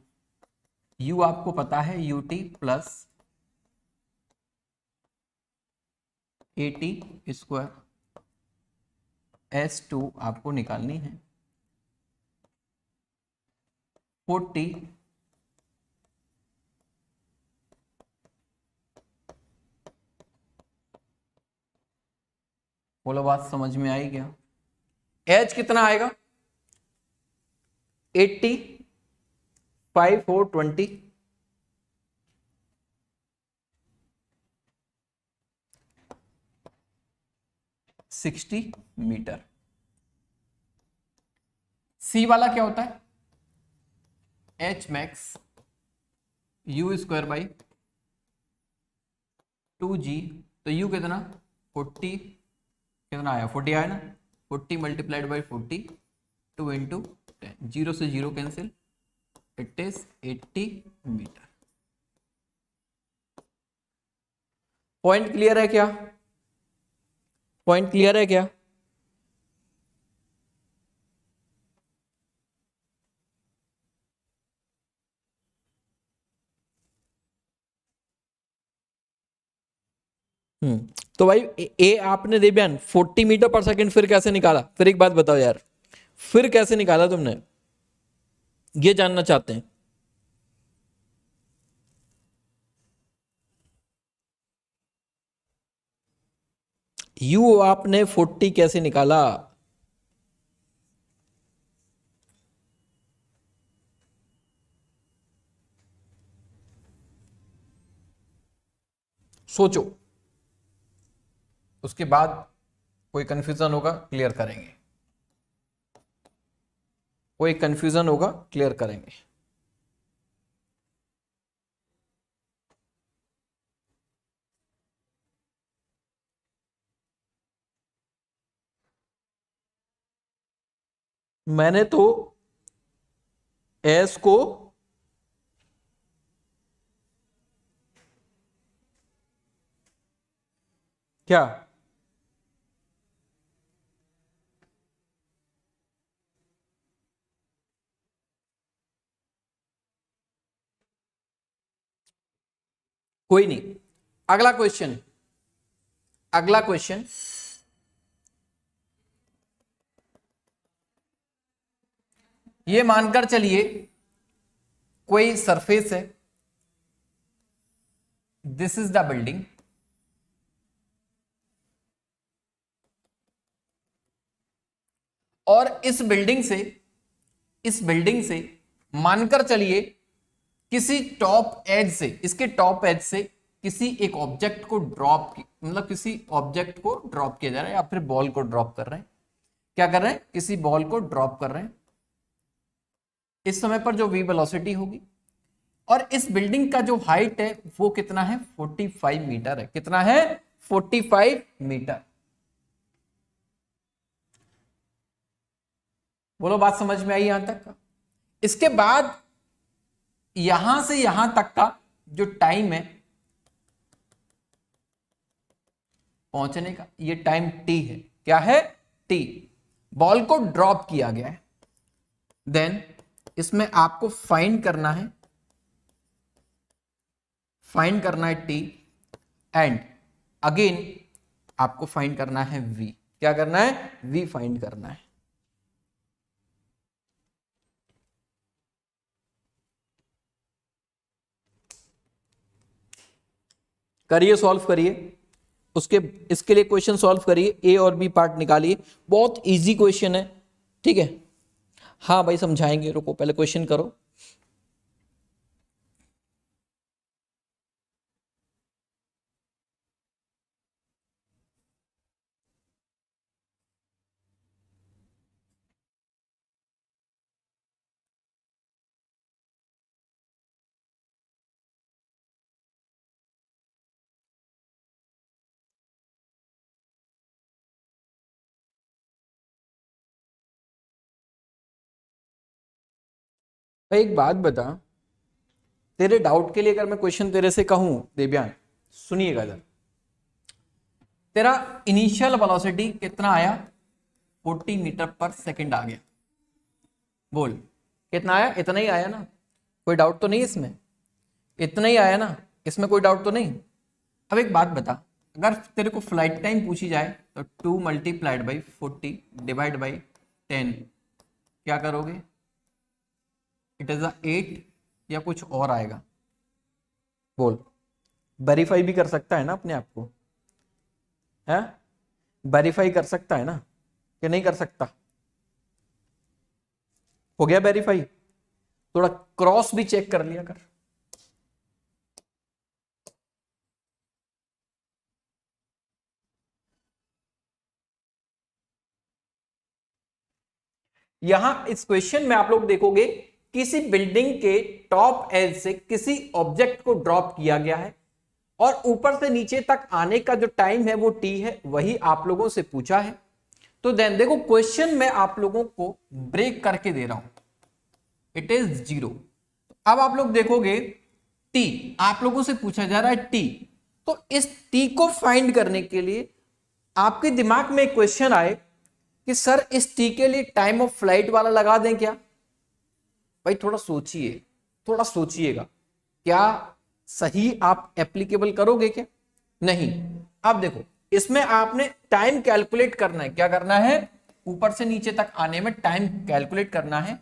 U आपको पता है UT plus AT square, S2 आपको निकालनी है 40 बोलो, बात समझ में आई क्या? एच कितना आएगा 80 5 4 20 60 मीटर। सी वाला क्या होता है H max u square by 2g। तो u कितना 40, कितना आया 40 आया ना, 40 मल्टीप्लाइड बाई 40 2 इंटू 10, 0 से 0 cancel, it is 80 metre. Point clear है क्या? पॉइंट क्लियर है क्या? तो भाई ए आपने दे बयान 40 मीटर पर सेकंड फिर कैसे निकाला? फिर एक बात बताओ यार, फिर कैसे निकाला तुमने, ये जानना चाहते हैं। यू आपने 40 कैसे निकाला? सोचो, उसके बाद कोई कंफ्यूजन होगा क्लियर करेंगे, कोई कंफ्यूजन होगा क्लियर करेंगे। मैंने तो एस को क्या कोई नहीं, अगला क्वेश्चन, अगला क्वेश्चन, ये मानकर चलिए कोई सरफेस है, दिस इज द बिल्डिंग, और इस बिल्डिंग से, इस बिल्डिंग से मानकर चलिए किसी टॉप एज से, इसके टॉप एज से किसी एक ऑब्जेक्ट को ड्रॉप, मतलब किसी ऑब्जेक्ट को ड्रॉप किया जा रहा है, या फिर बॉल को ड्रॉप कर रहे हैं। क्या कर रहे हैं? किसी बॉल को ड्रॉप कर रहे हैं। इस समय पर जो v वेलोसिटी होगी, और इस बिल्डिंग का जो हाइट है वो कितना है 45 मीटर है। कितना है 45 मीटर। बोलो, बात समझ में आई यहां तक का? इसके बाद यहां से यहां तक का जो टाइम है पहुंचने का, ये टाइम t है। क्या है? t। बॉल को ड्रॉप किया गया है, देन इसमें आपको फाइंड करना है, फाइंड करना है t, एंड अगेन आपको फाइंड करना है v। क्या करना है? v फाइंड करना है। करिए, सॉल्व करिए, उसके इसके लिए क्वेश्चन सॉल्व करिए, ए और बी पार्ट निकालिए, बहुत इजी क्वेश्चन है, ठीक है। हाँ भाई समझाएंगे, रुको पहले क्वेश्चन करो। भाई एक बात बता, तेरे डाउट के लिए अगर मैं क्वेश्चन तेरे से कहूं देवयान, सुनिएगा जरा, तेरा इनिशियल वेलोसिटी कितना आया? 40 मीटर पर सेकंड आ गया। बोल कितना आया? इतना ही आया ना? कोई डाउट तो नहीं इसमें? इतना ही आया ना? इसमें कोई डाउट तो नहीं? अब एक बात बता, अगर तेरे को फ्लाइट टाइम पूछी जाए तो 2 मल्टीप्लाइड बाई 40 डिवाइड बाई 10 क्या करोगे? इट इज 8 या कुछ और आएगा? बोल, वेरीफाई भी कर सकता है ना अपने आप को, है? वेरीफाई कर सकता है ना कि नहीं कर सकता? हो गया वेरीफाई? थोड़ा क्रॉस भी चेक कर लिया कर। यहां इस क्वेश्चन में आप लोग देखोगे किसी बिल्डिंग के टॉप एज से किसी ऑब्जेक्ट को ड्रॉप किया गया है और ऊपर से नीचे तक आने का जो टाइम है वो टी है, वही आप लोगों से पूछा है। तो देन देखो क्वेश्चन में आप लोगों को ब्रेक करके दे रहा हूं, इट इज 0। अब आप लोग देखोगे टी आप लोगों से पूछा जा रहा है टी, तो इस टी को फाइंड करने के लिए आपके दिमाग में एक क्वेश्चन आए कि सर इस टी के लिए टाइम ऑफ फ्लाइट वाला लगा दें क्या? भाई थोड़ा सोचिए, थोड़ा सोचिएगा, क्या सही आप एप्लीकेबल करोगे क्या? नहीं। अब देखो इसमें आपने टाइम कैलकुलेट करना है। क्या करना है? ऊपर से नीचे तक आने में टाइम कैलकुलेट करना है,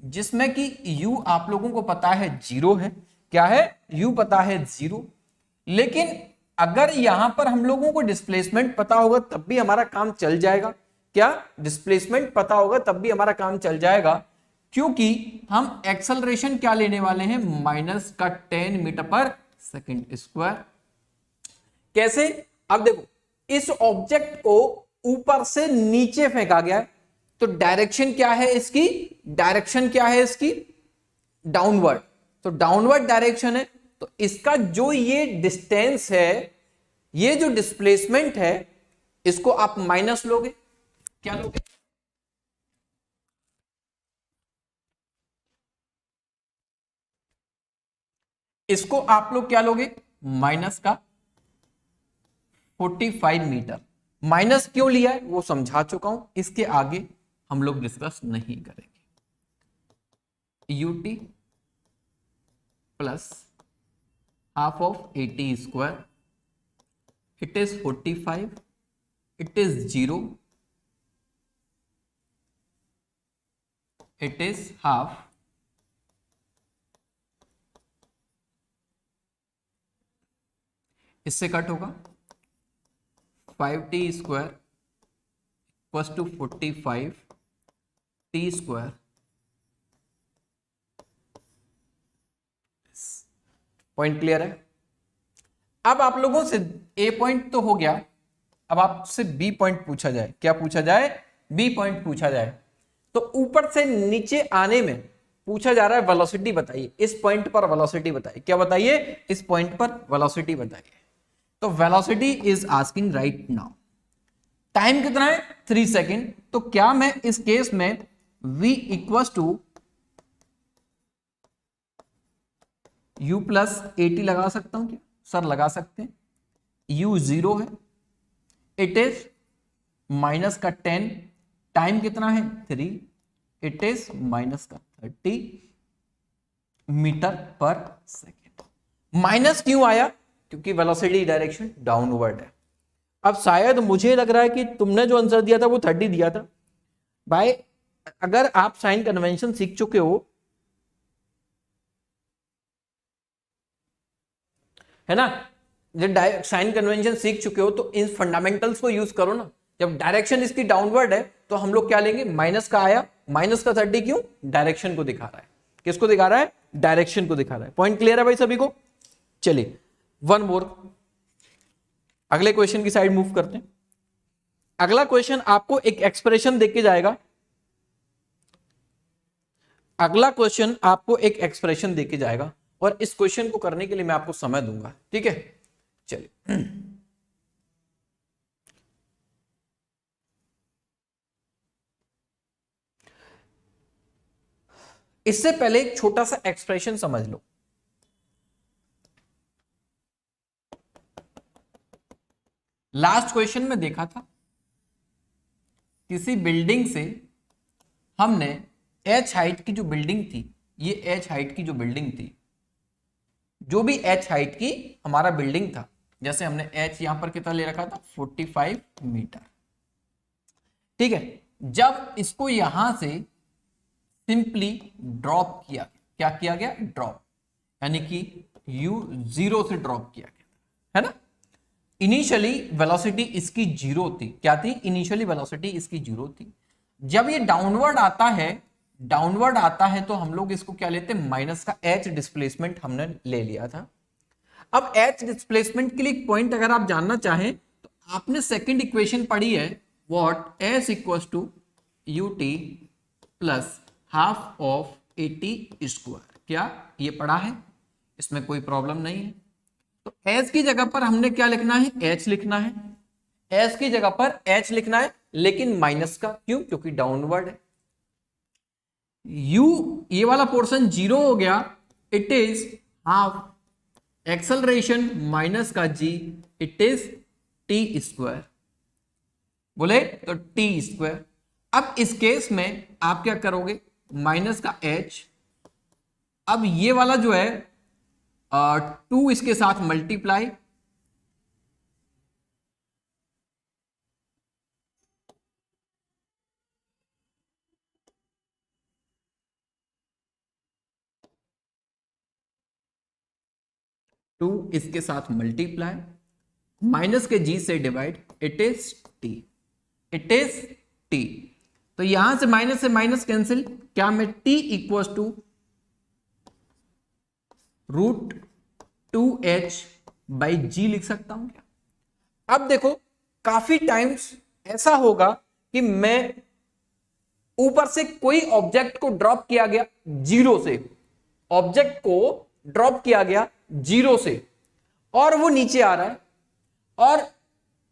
जिसमें कि u आप लोगों को पता है 0 है। क्या है? u पता है 0। लेकिन अगर यहां पर हम लोगों को डिस्प्लेसमेंट पता होगा तब भी हमारा काम चल जाएगा। क्या? डिस्प्लेसमेंट पता होगा तब भी हमारा काम चल जाएगा, क्योंकि हम एक्सेलरेशन क्या लेने वाले हैं? माइनस का 10 मीटर पर सेकंड स्क्वायर। कैसे? अब देखो इस ऑब्जेक्ट को ऊपर से नीचे फेंका गया है, तो डायरेक्शन क्या है इसकी? डायरेक्शन क्या है इसकी? डाउनवर्ड। तो डाउनवर्ड डायरेक्शन है, तो इसका जो ये डिस्टेंस है, ये जो डिस्प्लेसमेंट है, इसको आप माइनस लोगे। क्या लोगे? इसको आप लोग क्या लोगे? माइनस का 45 मीटर। माइनस क्यों लिया है वो समझा चुका हूं, इसके आगे हम लोग डिस्कस नहीं करेंगे। U t plus half of 80 square, it is 45, it is 0, it is half, इससे कट होगा 5t square equals to 45 T square. Point clear है? अब आप लोगों से ए पॉइंट तो हो गया, अब आपसे बी पॉइंट पूछा जाए। क्या पूछा जाए? बी पॉइंट पूछा जाए। तो ऊपर से नीचे आने में पूछा जा रहा है वेलोसिटी बताइए, इस पॉइंट पर वेलोसिटी बताइए। क्या बताइए? इस पॉइंट पर वेलोसिटी बताइए। तो velocity is asking right now. Time कितना है? 3 सेकेंड। तो क्या मैं इस केस में v equals to u plus 80 लगा सकता हूं क्या? सर लगा सकते हैं। u 0 है, इट इज माइनस का 10, टाइम कितना है? 3, इट इज माइनस का 30 मीटर पर सेकेंड। माइनस क्यों आया? क्योंकि वेलोसिटी डायरेक्शन डाउनवर्ड है। अब शायद मुझे लग रहा है कि तुमने जो आंसर दिया था वो 30 दिया था। भाई अगर आप साइन कन्वेंशन सीख चुके हो, है ना, जब साइन कन्वेंशन सीख चुके हो तो इन फंडामेंटल्स को यूज करो ना। जब डायरेक्शन इसकी डाउनवर्ड है तो हम लोग क्या लेंगे? माइनस का आया, माइनस का 30 क्यों? डायरेक्शन को दिखा रहा है। किसको दिखा रहा है? डायरेक्शन को दिखा रहा है। पॉइंट क्लियर है भाई सभी को? चलिए वन मोर, अगले क्वेश्चन की साइड मूव करते हैं। अगला क्वेश्चन आपको एक एक्सप्रेशन देके जाएगा। अगला क्वेश्चन आपको एक एक्सप्रेशन देके जाएगा और इस क्वेश्चन को करने के लिए मैं आपको समय दूंगा, ठीक है? चलिए इससे पहले एक छोटा सा एक्सप्रेशन समझ लो। लास्ट क्वेश्चन में देखा था, किसी बिल्डिंग से हमने h हाइट की जो बिल्डिंग थी, ये h हाइट की जो बिल्डिंग थी, जो भी h हाइट की हमारा बिल्डिंग था, जैसे हमने h यहां पर कितना ले रखा था 45 मीटर, ठीक है। जब इसको यहां से सिंपली ड्रॉप किया, क्या किया गया, ड्रॉप, यानी कि u 0 से ड्रॉप किया गया, है ना। इनिशियली वेलोसिटी इसकी 0 थी, क्या थी, इनिशियली वेलोसिटी इसकी 0 थी। जब ये डाउनवर्ड आता है तो हम लोग इसको क्या लेते हैं, माइनस का h डिस्प्लेसमेंट हमने ले लिया था। अब h डिस्प्लेसमेंट के लिए एक पॉइंट अगर आप जानना चाहें तो आपने सेकंड इक्वेशन पढ़ी है, what s equals to ut plus half of 80 square, क्या ये पढ़ा है, इसमें कोई प्रॉब्लम नहीं है। तो s की जगह पर हमने क्या लिखना है, h लिखना है, s की जगह पर h लिखना है, लेकिन माइनस का, क्यों, क्योंकि डाउनवर्ड है। u ये वाला पोर्शन 0 हो गया, it is half acceleration minus का g, it is t square, बोले तो t स्क्वायर। अब इस केस में आप क्या करोगे, माइनस का h, अब ये वाला जो है 2 इसके साथ मल्टीप्लाई, टू इसके साथ मल्टीप्लाई, माइनस के जी से divide, it is T, it is T. तो यहां से माइनस कैंसिल, क्या मैं T equal to √2h by जी लिख सकता हूं क्या। अब देखो काफी टाइम्स ऐसा होगा कि मैं ऊपर से कोई ऑब्जेक्ट को ड्रॉप किया गया 0 से, ऑब्जेक्ट को ड्रॉप किया गया 0 से और वो नीचे आ रहा है, और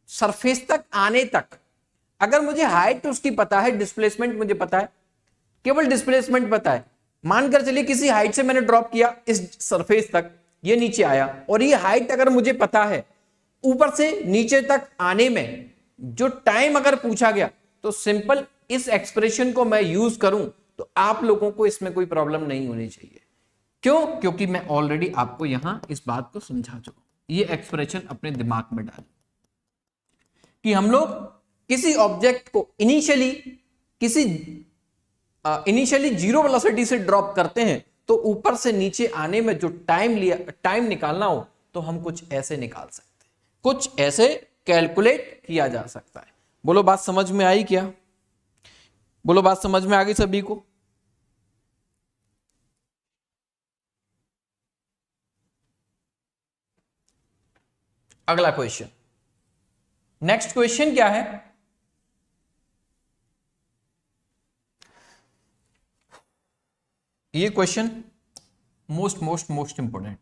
सरफेस तक आने तक अगर मुझे हाइट उसकी पता है, डिस्प्लेसमेंट मुझे पता है, केवल डिस्प्लेसमेंट पता है, मानकर चलिए किसी हाइट से मैंने ड्रॉप किया इस सरफेस तक, ये नीचे आया, और ये हाइट अगर मुझे पता है, ऊपर से नीचे तक आने में जो टाइम अगर पूछा गया, तो सिंपल इस एक्सप्रेशन को मैं यूज करूं तो आप लोगों को इसमें कोई प्रॉब्लम नहीं होनी चाहिए। क्यों, क्योंकि मैं ऑलरेडी आपको यहां इस बात को समझा चुका हूं। ये एक्सप्रेशन अपने दिमाग में डालें कि हम लोग किसी ऑब्जेक्ट को इनिशियली 0 वेलोसिटी से ड्रॉप करते हैं, तो ऊपर से नीचे आने में जो टाइम निकालना हो तो हम कुछ ऐसे निकाल सकते हैं, कुछ ऐसे कैलकुलेट किया जा सकता है। बोलो बात समझ में आई क्या, बोलो बात समझ में आ गई सभी को। अगला क्वेश्चन, नेक्स्ट क्वेश्चन क्या है, ये क्वेश्चन मोस्ट इंपोर्टेंट।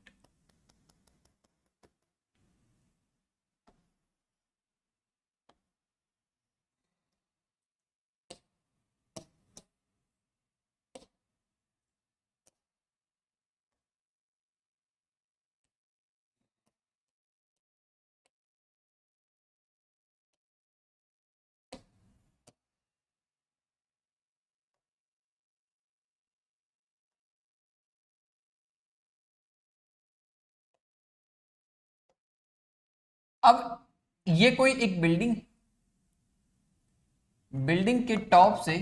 अब ये कोई एक बिल्डिंग के टॉप से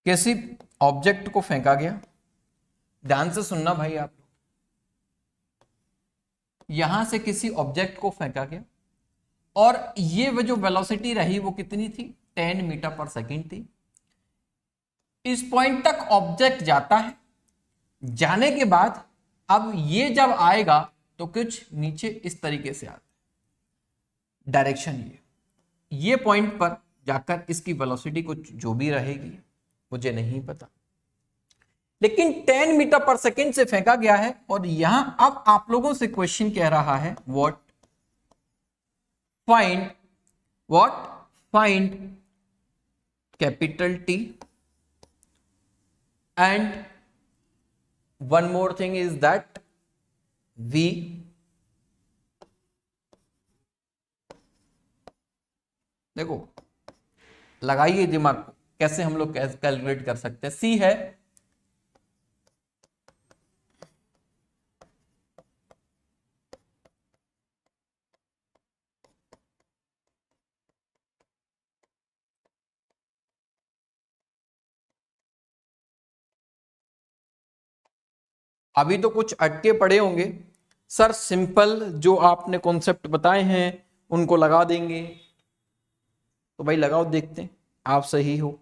किसी ऑब्जेक्ट को फेंका गया, ध्यान से सुनना भाई आप, यहां से किसी ऑब्जेक्ट को फेंका गया और ये वो जो वेलोसिटी रही वो कितनी थी, 10 मीटर पर सेकंड थी। इस पॉइंट तक ऑब्जेक्ट जाता है, जाने के बाद अब ये जब आएगा तो कुछ नीचे इस तरीके से आता है, डायरेक्शन ये पॉइंट पर जाकर इसकी वेलोसिटी कुछ जो भी रहेगी मुझे नहीं पता, लेकिन 10 मीटर पर सेकंड से फेंका गया है। और यहां अब आप लोगों से क्वेश्चन कह रहा है what find what, find capital T and one more thing is that V देखो लगाइए दिमाग को, कैसे हम लोग कैलकुलेट कर सकते हैं। C है अभी तो कुछ अटके पड़े होंगे सर, सिंपल जो आपने कॉन्सेप्ट बताए हैं उनको लगा देंगे। तो भाई लगाओ, देखते हैं आप सही हो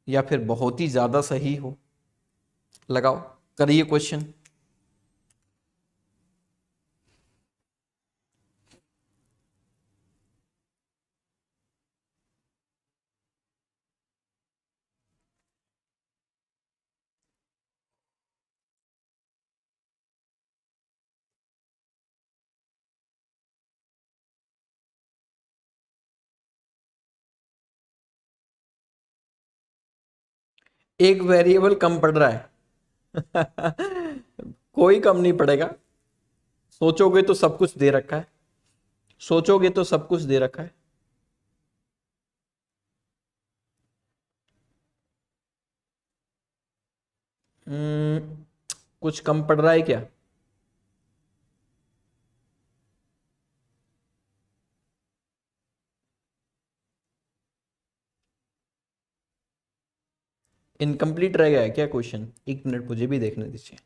या फिर बहुत ही ज्यादा सही हो। लगाओ, करिए क्वेश्चन। एक वेरिएबल कम पड़ रहा है कोई कम नहीं पड़ेगा, सोचोगे तो सब कुछ दे रखा है, सोचोगे तो सब कुछ दे रखा है। कुछ कम पड़ रहा है क्या? इनकम्प्लीट रह गया है क्या क्वेश्चन? एक मिनट मुझे भी देखने दीजिए।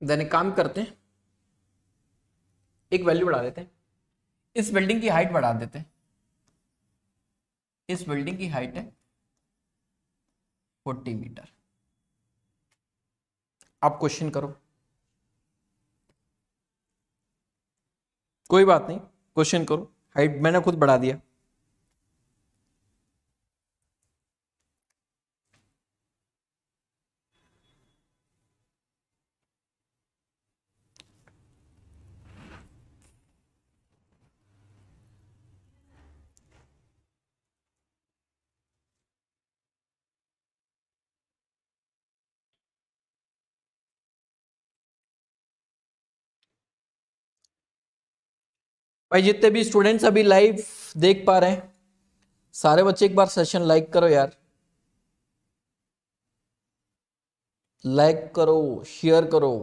देन एक काम करते हैं, एक वैल्यू बढ़ा देते हैं, इस बिल्डिंग की हाइट बढ़ा देते हैं। इस बिल्डिंग की हाइट है 40 मीटर। आप क्वेश्चन करो, कोई बात नहीं, क्वेश्चन करो। हाइट मैंने खुद बढ़ा दिया। भाई जितने भी स्टूडेंट्स अभी लाइव देख पा रहे हैं, सारे बच्चे एक बार सेशन लाइक करो यार, लाइक करो, शेयर करो।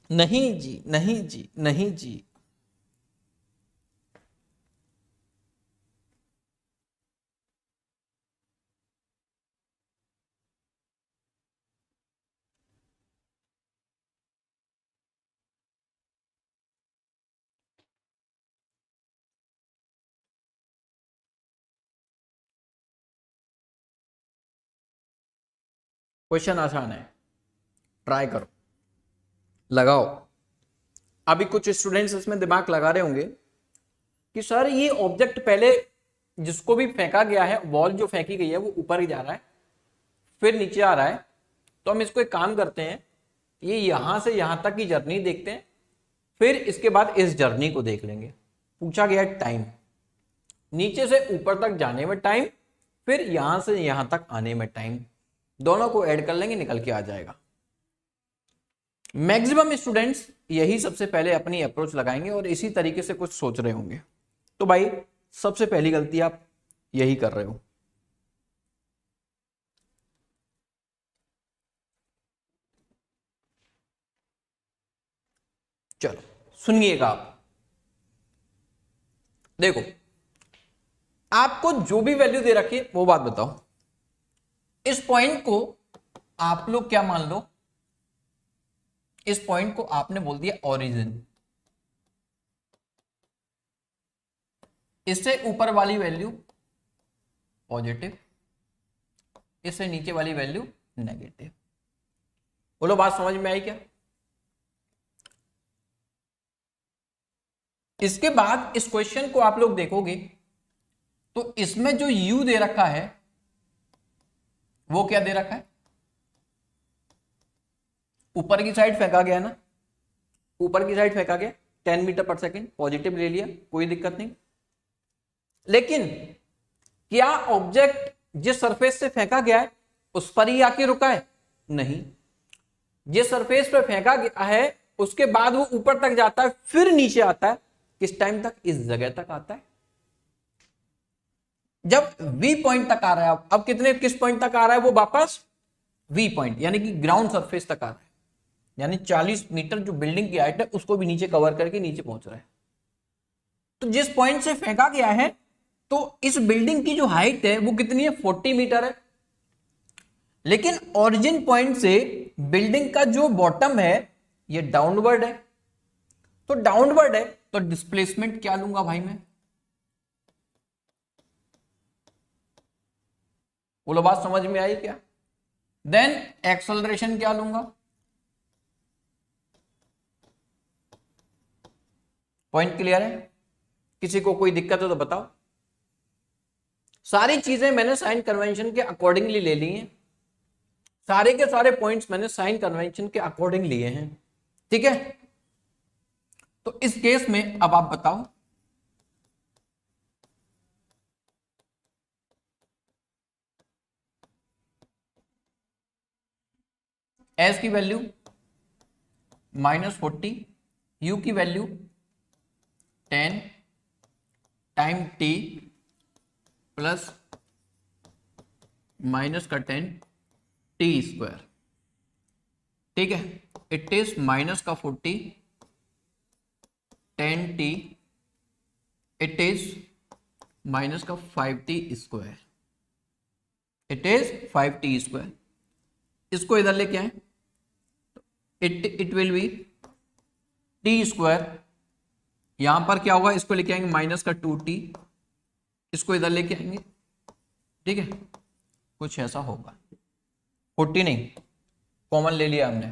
नहीं जी, नहीं जी, नहीं जी। क्वेश्चन आसान है, ट्राई करो, लगाओ। अभी कुछ स्टूडेंट्स इसमें दिमाग लगा रहे होंगे कि सर ये ऑब्जेक्ट पहले जिसको भी फेंका गया है, बॉल जो फेंकी गई है वो ऊपर ही जा रहा है फिर नीचे आ रहा है, तो हम इसको एक काम करते हैं, ये यहां से यहां तक की जर्नी देखते हैं, फिर इसके बाद इस जर्नी को देख लेंगे। पूछा गया टाइम, नीचे से ऊपर तक जाने में टाइम, फिर यहां से यहां तक आने में टाइम, दोनों को ऐड कर लेंगे, निकल के आ जाएगा। मैक्सिमम स्टूडेंट्स यही सबसे पहले अपनी अप्रोच लगाएंगे और इसी तरीके से कुछ सोच रहे होंगे। तो भाई सबसे पहली गलती आप यही कर रहे हो। चलो सुनिएगा आप, देखो आपको जो भी वैल्यू दे रखी है वो बात बताओ। इस पॉइंट को आप लोग क्या मान लो, इस पॉइंट को आपने बोल दिया ओरिजिन, इससे ऊपर वाली वैल्यू पॉजिटिव, इससे नीचे वाली वैल्यू नेगेटिव। बोलो बात समझ में आई क्या? इसके बाद इस क्वेश्चन को आप लोग देखोगे तो इसमें जो u दे रखा है वो क्या दे रखा है, ऊपर की साइड फेंका गया ना, ऊपर की साइड फेंका गया 10 मीटर पर सेकेंड, पॉजिटिव ले लिया, कोई दिक्कत नहीं। लेकिन क्या ऑब्जेक्ट जिस सरफेस से फेंका गया है उस पर ही आके रुका है? नहीं, जिस सरफेस पर फेंका गया है उसके बाद वो ऊपर तक जाता है, फिर नीचे आता है। किस टाइम तक? इस जगह तक आता है जब V पॉइंट तक आ रहा है। अब कितने किस पॉइंट तक आ रहा है वो? वापस V पॉइंट, यानी कि ग्राउंड सरफेस तक आ रहा है, यानी 40 मीटर जो बिल्डिंग की हाइट है उसको भी नीचे कवर करके नीचे पहुंच रहा है। तो जिस पॉइंट से फेंका गया है तो इस बिल्डिंग की जो हाइट है वो कितनी है? 40 मीटर है। लेकिन ओरिजिन पॉइंट से बिल्डिंग का जो बॉटम है ये डाउनवर्ड है, तो डाउनवर्ड है तो डिस्प्लेसमेंट क्या लूंगा भाई मैं? बोलो बात समझ में आई क्या? देन एक्सेलरेशन क्या लूंगा? पॉइंट क्लियर है? किसी को कोई दिक्कत हो तो बताओ। सारी चीजें मैंने साइन कन्वेंशन के अकॉर्डिंगली ले ली हैं, सारे के सारे पॉइंट्स मैंने साइन कन्वेंशन के अकॉर्डिंग लिए हैं, ठीक है? तो इस केस में अब आप बताओ, एस की वैल्यू -40, यू की value 10 time T plus minus का 10 टी स्क्वायर, ठीक है? इट इज माइनस का 40 10 टी, इट इज माइनस का 5t square, it is 5t square. इसको इधर लेके आए, it will be T square, यहां पर क्या होगा? इसको लेके आएंगे माइनस का 2t, इसको इधर लेके आएंगे, ठीक है? कुछ ऐसा होगा, 40 नहीं, कॉमन ले लिया हमने।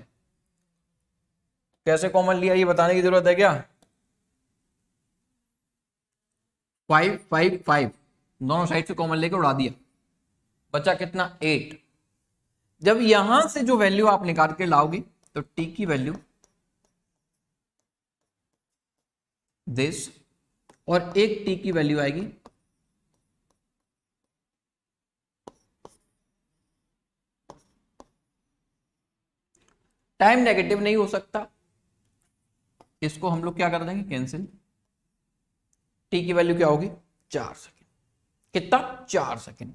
कैसे कॉमन लिया ये बताने की जरूरत है क्या? 5 5 5 दोनों साइड से कॉमन लेके उड़ा दिया, बचा कितना? 8। जब यहां से जो वैल्यू आप निकाल के लाओगे तो t की वैल्यू दिस, और एक t की वैल्यू आएगी टाइम नेगेटिव नहीं हो सकता, इसको हम लोग क्या कर देंगे? कैंसिल। t की वैल्यू क्या होगी? 4 सेकेंड। कितना? 4 सेकेंड।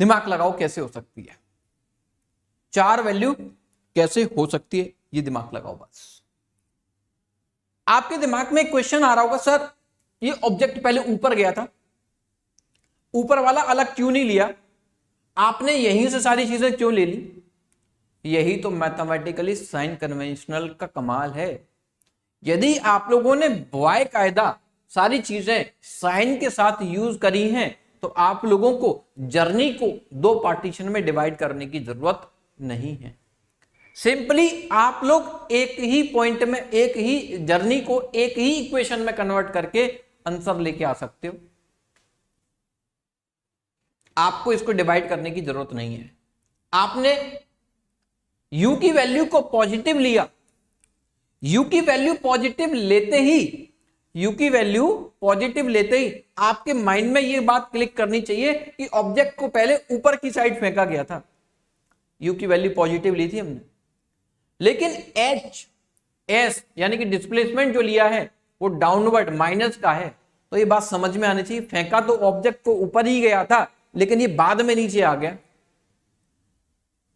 दिमाग लगाओ कैसे हो सकती है 4 वैल्यू, कैसे हो सकती है ये दिमाग लगाओ बस। आपके दिमाग में एक क्वेश्चन आ रहा होगा, सर ये ऑब्जेक्ट पहले ऊपर गया था, ऊपर वाला अलग क्यों नहीं लिया? आपने यहीं से सारी चीजें क्यों ले ली? यही तो मैथमेटिकली साइन कन्वेंशनल का कमाल है। यदि आप लोगों ने बाकायदा सारी चीजें साइन के साथ यूज करी हैं तो आप लोगों को जर्नी को 2 पार्टीशन में डिवाइड करने की जरूरत नहीं है। सिंपली आप लोग एक ही पॉइंट में, एक ही जर्नी को एक ही इक्वेशन में कन्वर्ट करके आंसर लेके आ सकते हो। आपको इसको डिवाइड करने की जरूरत नहीं है। आपने u की वैल्यू को पॉजिटिव लिया, u की वैल्यू पॉजिटिव लेते ही, u की वैल्यू पॉजिटिव लेते ही आपके माइंड में ये बात क्लिक करनी चाहिए कि ऑब्जेक्ट को पहले ऊपर की साइड फेंका गया था, u की वैल्यू पॉजिटिव ली थी हमने, लेकिन h s यानी कि डिस्प्लेसमेंट जो लिया है वो डाउनवर्ड माइनस का है। तो ये बात समझ में आनी चाहिए, फेंका तो ऑब्जेक्ट को ऊपर ही गया था लेकिन ये बाद में नीचे आ गया।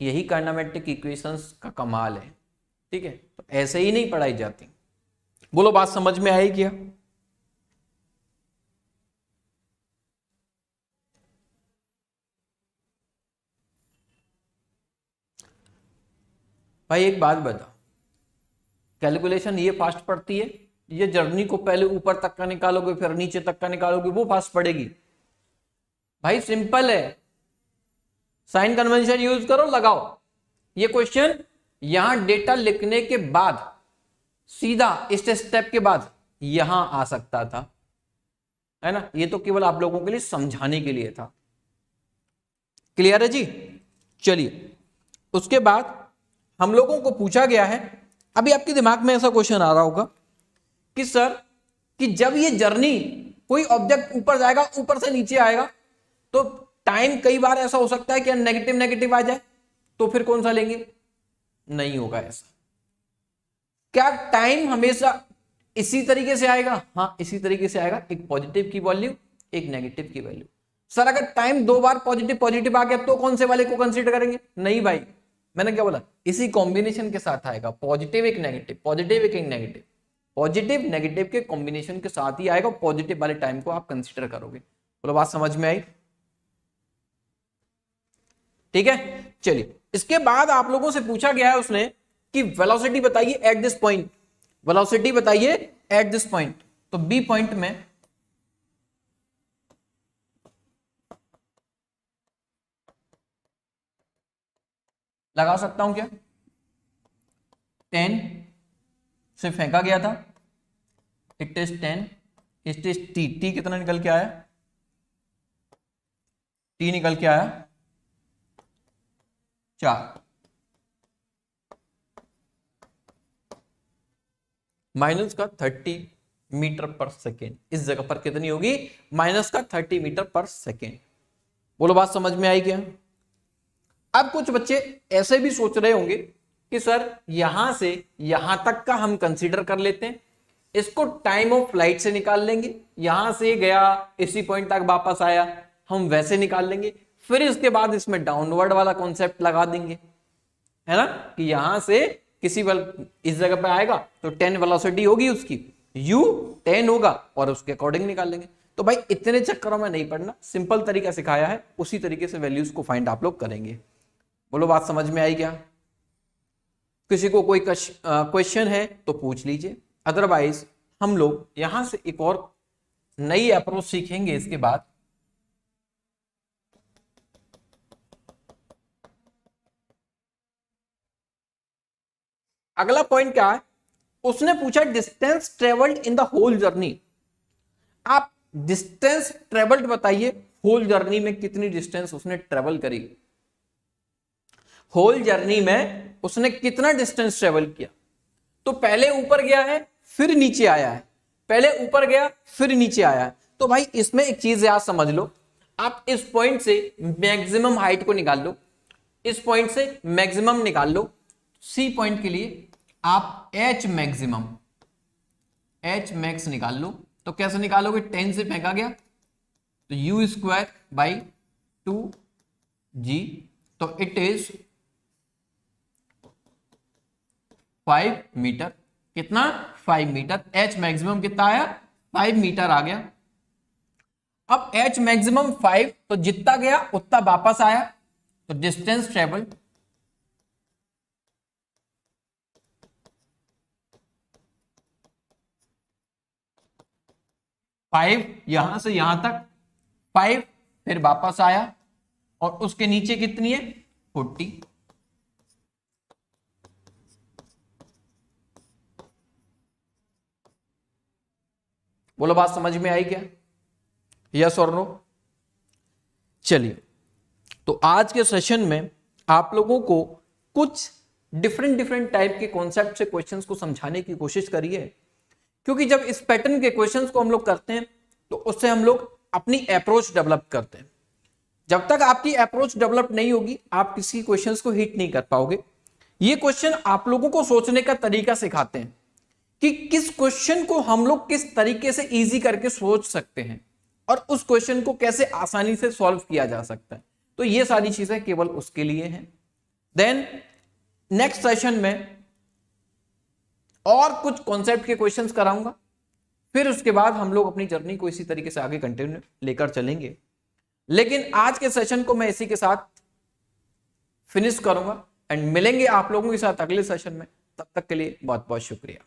यही काइनेमेटिक इक्वेशंस का कमाल है। ठीक है, तो ऐसे ही नहीं पढ़ाई जाती। बोलो बात समझ में आई क्या? भाई एक बात बता, कैलकुलेशन ये फास्ट पड़ती है, ये जर्नी को पहले ऊपर तक का निकालोगे फिर नीचे तक का निकालोगे, वो फास्ट पड़ेगी? भाई सिंपल है, साइन कन्वेंशन यूज करो, लगाओ। ये क्वेश्चन यहां डेटा लिखने के बाद सीधा इस स्टेप के बाद यहां आ सकता था, है ना? ये तो केवल आप लोगों के लिए समझाने के लिए था। क्लियर है जी? चलिए, उसके बाद हम लोगों को पूछा गया है, अभी आपके दिमाग में ऐसा क्वेश्चन आ रहा होगा कि सर कि जब ये जर्नी कोई ऑब्जेक्ट ऊपर जाएगा, ऊपर से नीचे आएगा, तो टाइम कई बार ऐसा हो सकता है कि नेगेटिव नेगेटिव आ जाए, तो फिर कौन सा लेंगे? नहीं होगा ऐसा। क्या टाइम हमेशा इसी तरीके से आएगा? हाँ, इसी तरीके से आएगा, एक पॉजिटिव की वैल्यू, एक नेगेटिव की वैल्यू। सर अगर टाइम दो बार पॉजिटिव पॉजिटिव आ गया तो कौन से वाले को कंसीडर करेंगे? नहीं भाई, मैंने क्या बोला, इसी कॉम्बिनेशन के साथ आएगा, पॉजिटिव एक नेगेटिव, पॉजिटिव एक नेगेटिव, पॉजिटिव नेगेटिव के कॉम्बिनेशन के साथ ही आएगा, पॉजिटिव वाले टाइम को आप कंसीडर करोगे। बोलो बात समझ में आई? ठीक है, चलिए, इसके बाद आप लोगों से पूछा गया है उसने कि वेलोसिटी बताइए एट दिस पॉइंट, वेलोसिटी बताइए एट दिस पॉइंट। तो बी पॉइंट में लगा सकता हूं क्या? 10 से फेंका गया था, it is 10, it is T, T कितना निकल के आया? टी निकल के आया 4, माइनस का 30 मीटर पर सेकेंड। इस जगह पर कितनी होगी? माइनस का 30 मीटर पर सेकेंड। बोलो बात समझ में आई क्या? अब कुछ बच्चे ऐसे भी सोच रहे होंगे कि सर यहां से यहां तक का हम कंसीडर कर लेते हैं, इसको टाइम ऑफ फ्लाइट से निकाल लेंगे, यहां से गया इसी पॉइंट तक वापस आया, हम वैसे निकाल लेंगे, फिर इसके बाद इसमें डाउनवर्ड वाला कॉन्सेप्ट लगा देंगे, है ना? कि यहां से किसी इस जगह पे आएगा तो 10 वेलोसिटी होगी उसकी, u 10 होगा और उसके अकॉर्डिंग निकाल लेंगे। तो भाई इतने चक्करों में नहीं पड़ना, सिंपल तरीका सिखाया है, उसी तरीके से वैल्यूज को फाइंड आप लोग करेंगे। बोलो बात समझ में आई क्या? किसी को कोई क्वेश्चन है तो पूछ लीजिए, अदरवाइज हम लोग यहां से एक और नई अप्रोच सीखेंगे इसके बाद। अगला पॉइंट क्या है? उसने पूछा distance travelled in the whole journey. आप डिस्टेंस ट्रेवल्ड बताइए, होल जर्नी में कितनी डिस्टेंस उसने ट्रेवल करी? होल जर्नी में उसने कितना डिस्टेंस ट्रेवल किया? तो पहले ऊपर गया है फिर नीचे आया है, पहले ऊपर गया फिर नीचे आया है। तो भाई इसमें एक चीज याद समझ लो, आप इस पॉइंट से मैक्सिमम हाइट को निकाल लो, इस पॉइंट से मैक्सिमम निकाल लो, सी पॉइंट के लिए आप एच मैक्सिमम, एच मैक्स निकाल लो। तो कैसे निकालोगे? 10 से फेंका गया तो यू स्क्वायर बाई 2g, तो इट इज 5 मीटर। कितना? 5 मीटर। एच मैक्सिमम कितना आया? 5 मीटर आ गया। अब एच मैक्सिमम 5, तो जितना गया उतना वापस आया, तो डिस्टेंस ट्रेवल्ड 5, यहां से यहां तक 5, फिर वापस आया और उसके नीचे कितनी है? 40। बोलो बात समझ में आई क्या? यस और नो? चलिए, तो आज के सेशन में आप लोगों को कुछ डिफरेंट टाइप के कॉन्सेप्ट से क्वेश्चंस को समझाने की कोशिश करी है, क्योंकि जब इस पैटर्न के क्वेश्चंस को हम लोग करते हैं तो उससे हम लोग अपनी अप्रोच डेवलप करते हैं। जब तक आपकी अप्रोच डेवलप नहीं होगी आप किसी क्वेश्चंस को हिट नहीं कर पाओगे। ये क्वेश्चन आप लोगों को सोचने का तरीका सिखाते हैं कि किस क्वेश्चन को हम लोग किस तरीके से इजी करके सोच सकते हैं और उस क्वेश्चन को कैसे आसानी से सॉल्व किया जा सकता है। तो ये सारी चीजें केवल उसके लिए हैं। देन नेक्स्ट सेशन में और कुछ कॉन्सेप्ट के क्वेश्चंस कराऊंगा, फिर उसके बाद हम लोग अपनी जर्नी को इसी तरीके से आगे कंटिन्यू लेकर चलेंगे। लेकिन आज के सेशन को मैं इसी के साथ फिनिश करूंगा एंड मिलेंगे आप लोगों के साथ अगले सेशन में। तब तक के लिए बहुत बहुत शुक्रिया।